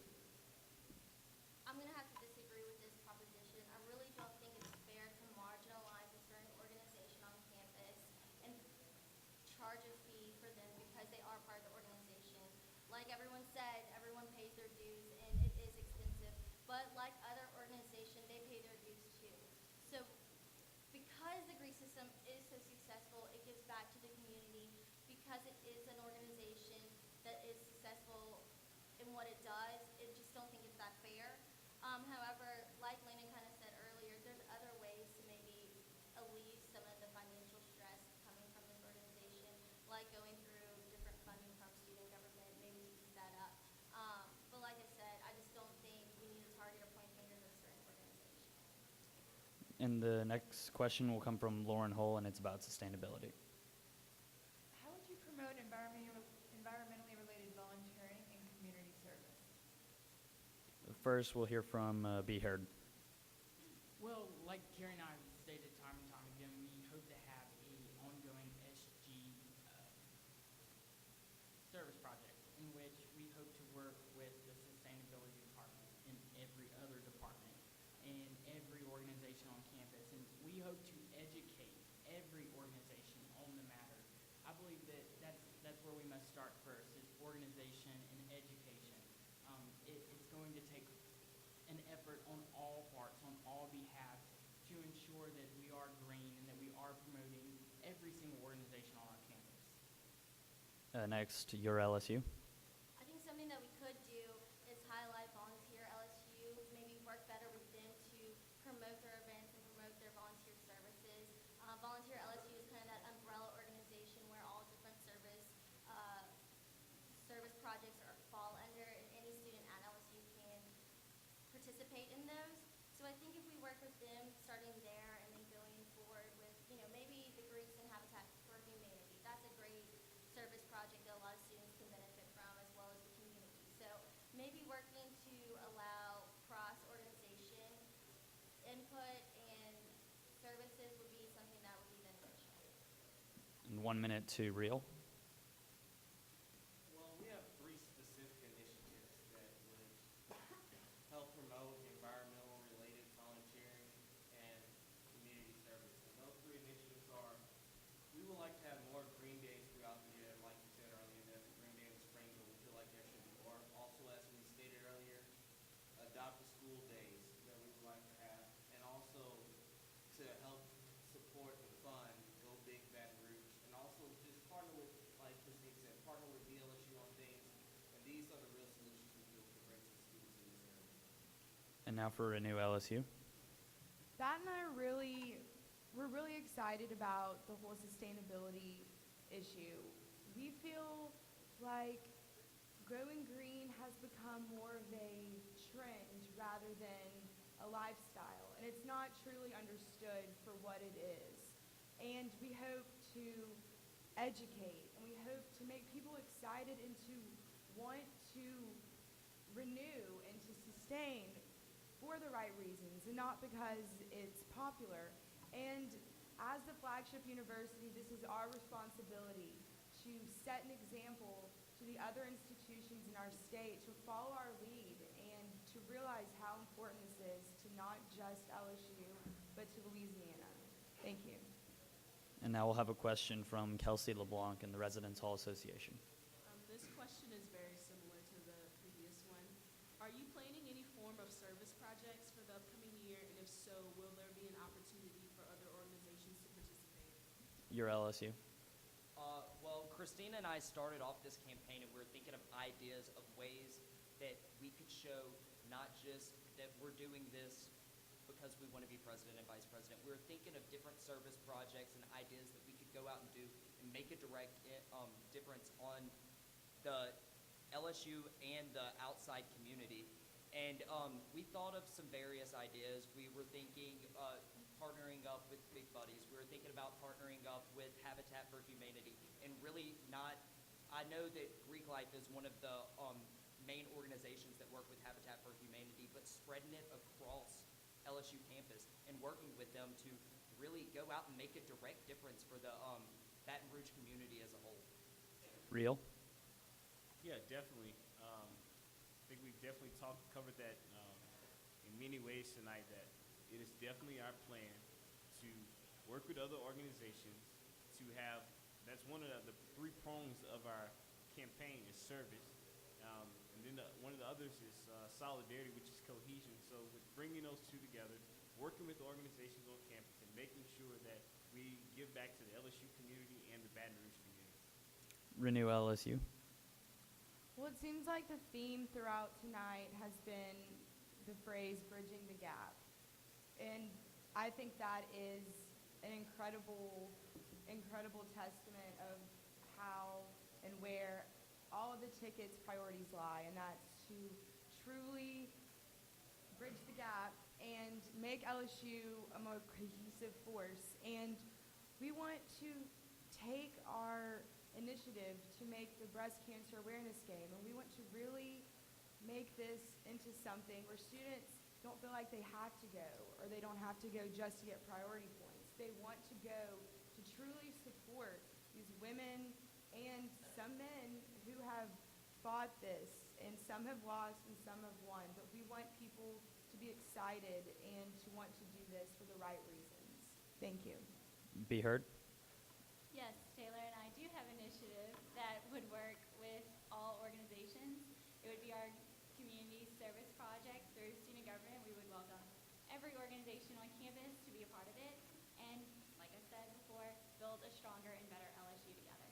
I'm going to have to disagree with this proposition. I really don't think it's fair to marginalize a certain organization on campus and charge a fee for them because they are part of the organization. Like everyone said, everyone pays their dues and it is expensive. But like other organizations, they pay their dues too. So because the Greek system is so successful, it gives back to the community because it is an organization that is successful in what it does. I just don't think it's that fair. However, like Landon kind of said earlier, there's other ways to maybe alleviate some of the financial stress coming from this organization, like going through different funding from student government, maybe to ease that up. But like I said, I just don't think we need to target or point fingers at a certain organization. And the next question will come from Lauren Hull, and it's about sustainability. How would you promote environmentally related volunteering and community service? First, we'll hear from Be Heard. Well, like Carrie and I have stated time and time again, we hope to have an ongoing SG service project in which we hope to work with the sustainability department and every other department and every organization on campus. And we we hope to educate every organization on the matter. I believe that that's where we must start first, is organization and education. It's going to take an effort on all parts, on all behalves, to ensure that we are green and that we are promoting every single organization on our campus. Next, your LSU. I think something that we could do is highlight Volunteer LSU, maybe work better with them to promote their events and promote their volunteer services. Volunteer LSU is kind of that umbrella organization where all different service projects fall under, and any student at LSU can participate in those. So I think if we work with them, starting there and then going forward with, maybe the Greeks and Habitat for Humanity, that's a great service project that a lot of students can benefit from, as well as the community. So maybe working to allow cross-organization input and services would be something that would be beneficial. And 1 minute to Real. Well, we have 3 specific initiatives that would help promote environmental related volunteering and community service. And those 3 initiatives are, we would like to have more green days throughout the year. Like you said earlier, there's a green day in the spring, but we feel like there should be more. Also, as we stated earlier, adopt the school days that we would like to have. And also to help support and fund Go Big Baton Rouge. And also just partner with, like Christine said, partner with DLSU on things. And these are the real solutions we feel to bring to the students in this area. And now for Renew LSU. That and I we're really excited about the whole sustainability issue. We feel like growing green has become more of a trend rather than a lifestyle, and it's not truly understood for what it is. And we hope to educate, and we hope to make people excited and to want to renew and to sustain for the right reasons and not because it's popular. And as the flagship university, this is our responsibility to set an example to the other institutions in our state to follow our lead and to realize how important this is to not just LSU, but to Louisiana. Thank you. And now we'll have a question from Kelsey LeBlanc in the Residence Hall Association. This question is very similar to the previous one. Are you planning any form of service projects for the upcoming year? And if so, will there be an opportunity for other organizations to participate? Your LSU. Well, Christina and I started off this campaign, and we were thinking of ideas of ways that we could show not just that we're doing this because we want to be president and vice president. We were thinking of different service projects and ideas that we could go out and do and make a direct difference on the LSU and the outside community. And we thought of some various ideas. We were thinking partnering up with Big Buddies. We were thinking about partnering up with Habitat for Humanity. And really not, I know that Greek Life is one of the main organizations that work with Habitat for Humanity, but spreading it across LSU campus and working with them to really go out and make a direct difference for the Baton Rouge community as a whole. Real. Yeah, definitely. I think we've definitely covered that in many ways tonight, that it is definitely our plan to work with other organizations to have, that's one of the 3 prongs of our campaign is service. And then one of the others is solidarity, which is cohesion. So with bringing those 2 together, working with organizations on campus and making sure that we give back to the LSU community and the Baton Rouge community. Renew LSU. Well, it seems like the theme throughout tonight has been the phrase bridging the gap. And I think that is an incredible testament of how and where all of the tickets' priorities lie, and that's to truly bridge the gap and make LSU a more cohesive force. And we want to take our initiative to make the breast cancer awareness game, and we want to really make this into something where students don't feel like they have to go, or they don't have to go just to get priority points. They want to go to truly support these women and some men who have fought this, and some have lost and some have won, but we want people to be excited and to want to do this for the right reasons. Thank you. Be heard. Yes, Taylor and I do have an initiative that would work with all organizations. It would be our community service project through student government. We would welcome every organization on campus to be a part of it, and like I said before, build a stronger and better LSU together.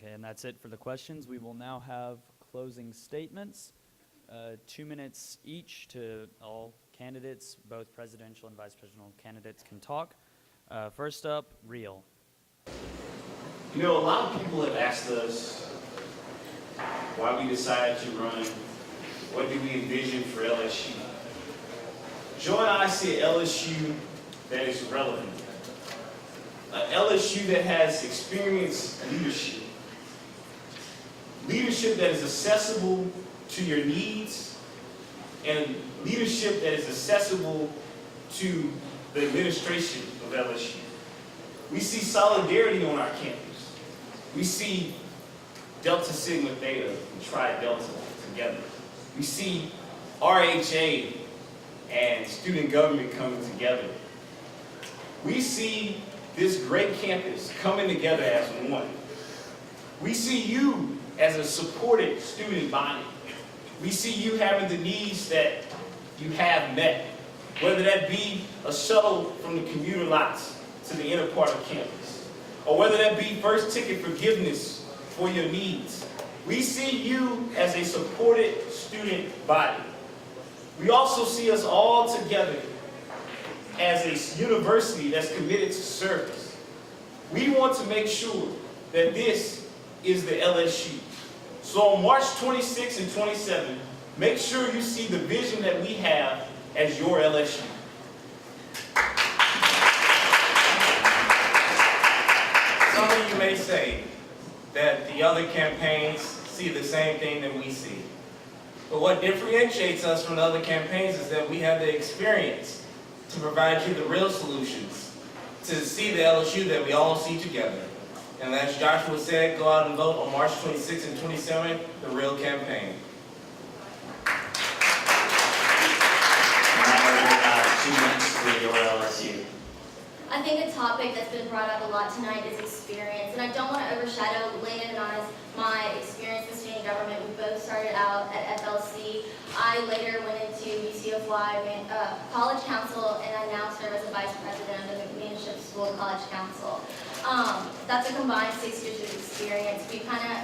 Okay, and that's it for the questions. We will now have closing statements. 2 minutes each to all candidates, both presidential and vice presidential candidates can talk. First up, Real. You know, a lot of people have asked us why we decided to run, what do we envision for LSU? Joe and I see an LSU that is relevant, an LSU that has experienced leadership, leadership that is accessible to your needs, and leadership that is accessible to the administration of LSU. We see solidarity on our campus. We see Delta Sigma Theta and Tri Delta together. We see RHA and student government coming together. We see this great campus coming together as one. We see you as a supported student body. We see you having the needs that you have met, whether that be a shuttle from the commuter lots to the inner part of campus, or whether that be first ticket forgiveness for your needs. We see you as a supported student body. We also see us all together as a university that's committed to service. We want to make sure that this is the LSU. So on March 26 and 27, make sure you see the vision that we have as your LSU. Some of you may say that the other campaigns see the same thing that we see. But what differentiates us from the other campaigns is that we have the experience to provide you the real solutions, to see the LSU that we all see together. And as Joshua said, go out and vote on March 26 and 27, the real campaign. Now, 2 minutes for your LSU. I think a topic that's been brought up a lot tonight is experience, and I don't want to overshadow Landon and my experience in student government. We both started out at FLC. I later went into UCFY College Council, and I now serve as a vice president of the Leadership School College Council. That's a combined 6 years of experience. We kind of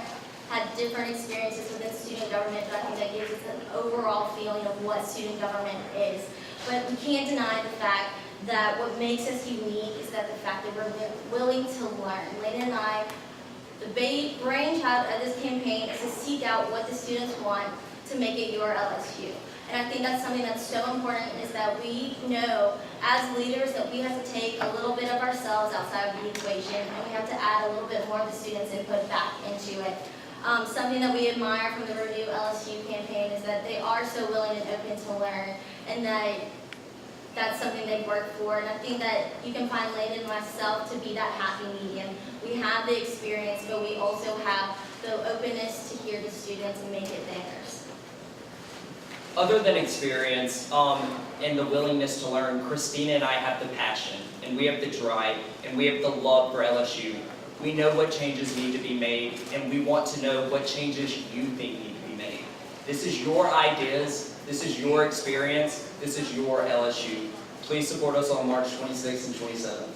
had different experiences within student government, but I think that gives us an overall feeling of what student government is. But we can't deny the fact that what makes us unique is that the fact that we're willing to learn. Lena and I, the brainchild of this campaign is to seek out what the students want to make it your LSU. And I think that's something that's so important, is that we know as leaders that we have to take a little bit of ourselves outside of the equation, and we have to add a little bit more of the students' input back into it. Something that we admire from the Renew LSU campaign is that they are so willing and open to learn, and that's something they've worked for. And I think that you can find Landon and myself to be that happy medium. We have the experience, but we also have the openness to hear the students and make it theirs. Other than experience and the willingness to learn, Christina and I have the passion, and we have the drive, and we have the love for LSU. We know what changes need to be made, and we want to know what changes you think need to be made. This is your ideas, this is your experience, this is your LSU. Please support us on March 26th and 27th.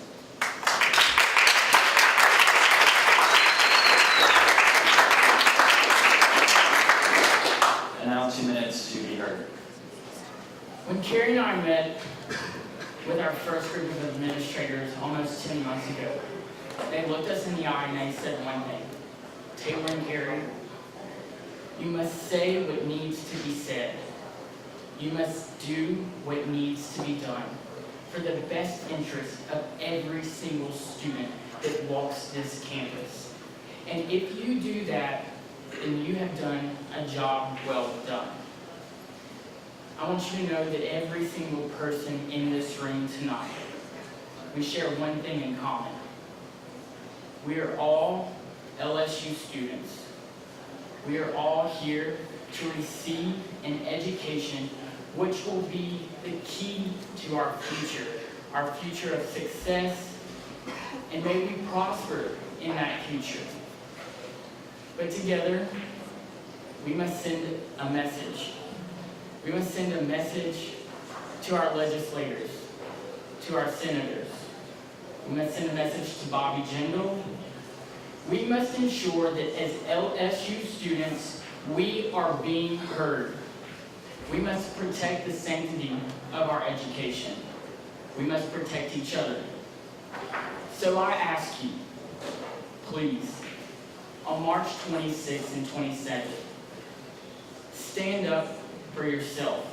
And now 2 minutes to be heard. When Carrie and I met with our first group of administrators almost 10 months ago, they looked us in the eye and they said one thing: Taylor and Gary, you must say what needs to be said. You must do what needs to be done for the best interest of every single student that walks this campus. And if you do that, then you have done a job well done. I want you to know that every single person in this room tonight, we share one thing in common. We are all LSU students. We are all here to receive an education which will be the key to our future, our future of success, and may we prosper in that future. But together, we must send a message. We must send a message to our legislators, to our senators. We must send a message to Bobby Jindal. We must ensure that as LSU students, we are being heard. We must protect the sanctity of our education. We must protect each other. So I ask you, please, on March 26th and 27th, stand up for yourself.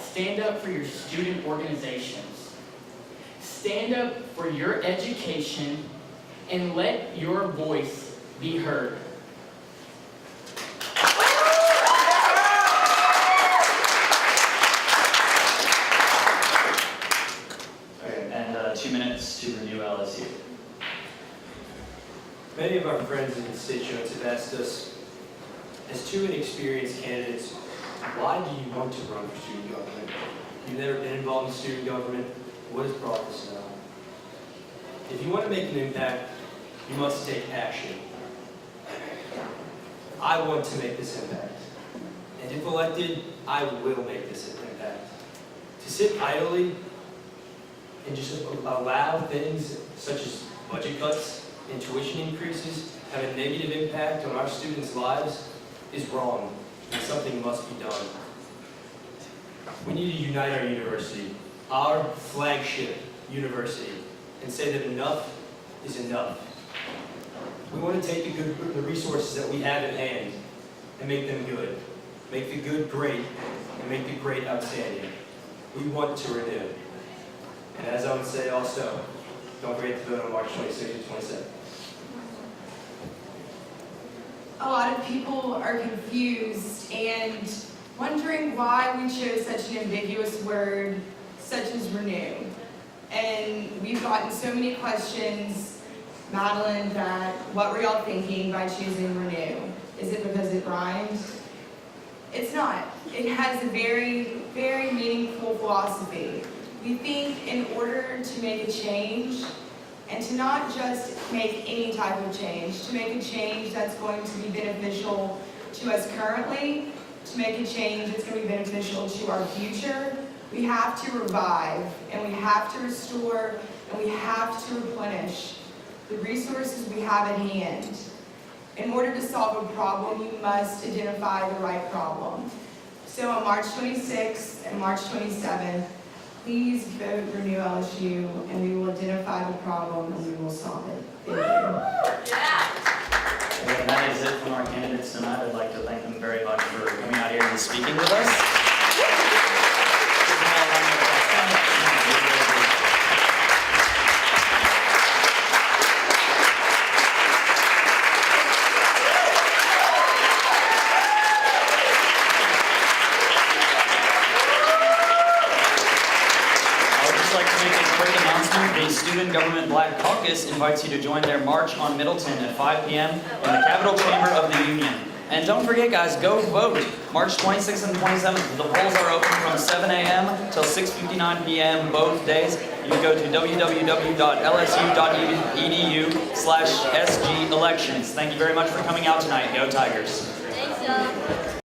Stand up for your student organizations. Stand up for your education and let your voice be heard. Okay, and 2 minutes to renew LSU. Many of our friends and constituents have asked us, as two inexperienced candidates, why do you want to run for student government? You've never been involved in student government. What has brought this about? If you want to make an impact, you must take action. I want to make this impact. And if elected, I will make this impact. To sit idly and just allow things such as budget cuts and tuition increases have a negative impact on our students' lives is wrong, and something must be done. We need to unite our university, our flagship university, and say that enough is enough. We want to take the resources that we have at hand and make them good. Make the good great, and make the great outstanding. We want to renew. And as I would say also, don't forget to vote on March 26th and 27th. A lot of people are confused and wondering why we chose such an ambiguous word such as renew. And we've gotten so many questions, Madeline, that what were y'all thinking by choosing renew? Is it because it rhymes? It's not. It has a very, very meaningful philosophy. We think in order to make a change, and to not just make any type of change, to make a change that's going to be beneficial to us currently, to make a change that's going to be beneficial to our future, we have to revive, and we have to restore, and we have to replenish the resources we have at hand. In order to solve a problem, you must identify the right problem. So on March 26th and March 27th, please vote Renew LSU, and we will identify the problem and we will solve it. Thank you. Okay, and that is it from our candidates tonight. I'd like to thank them very much for coming out here and speaking with us. The Student Government Black Caucus invites you to join their march on Middleton at 5 p.m. in the Capitol Chamber of the Union. And don't forget, guys, go vote. March 26th and 27th, the polls are open from 7 a.m. till 6:59 p.m. both days. You can go to www.lsu.edu/SG elections. Thank you very much for coming out tonight. Go Tigers. Thanks, y'all.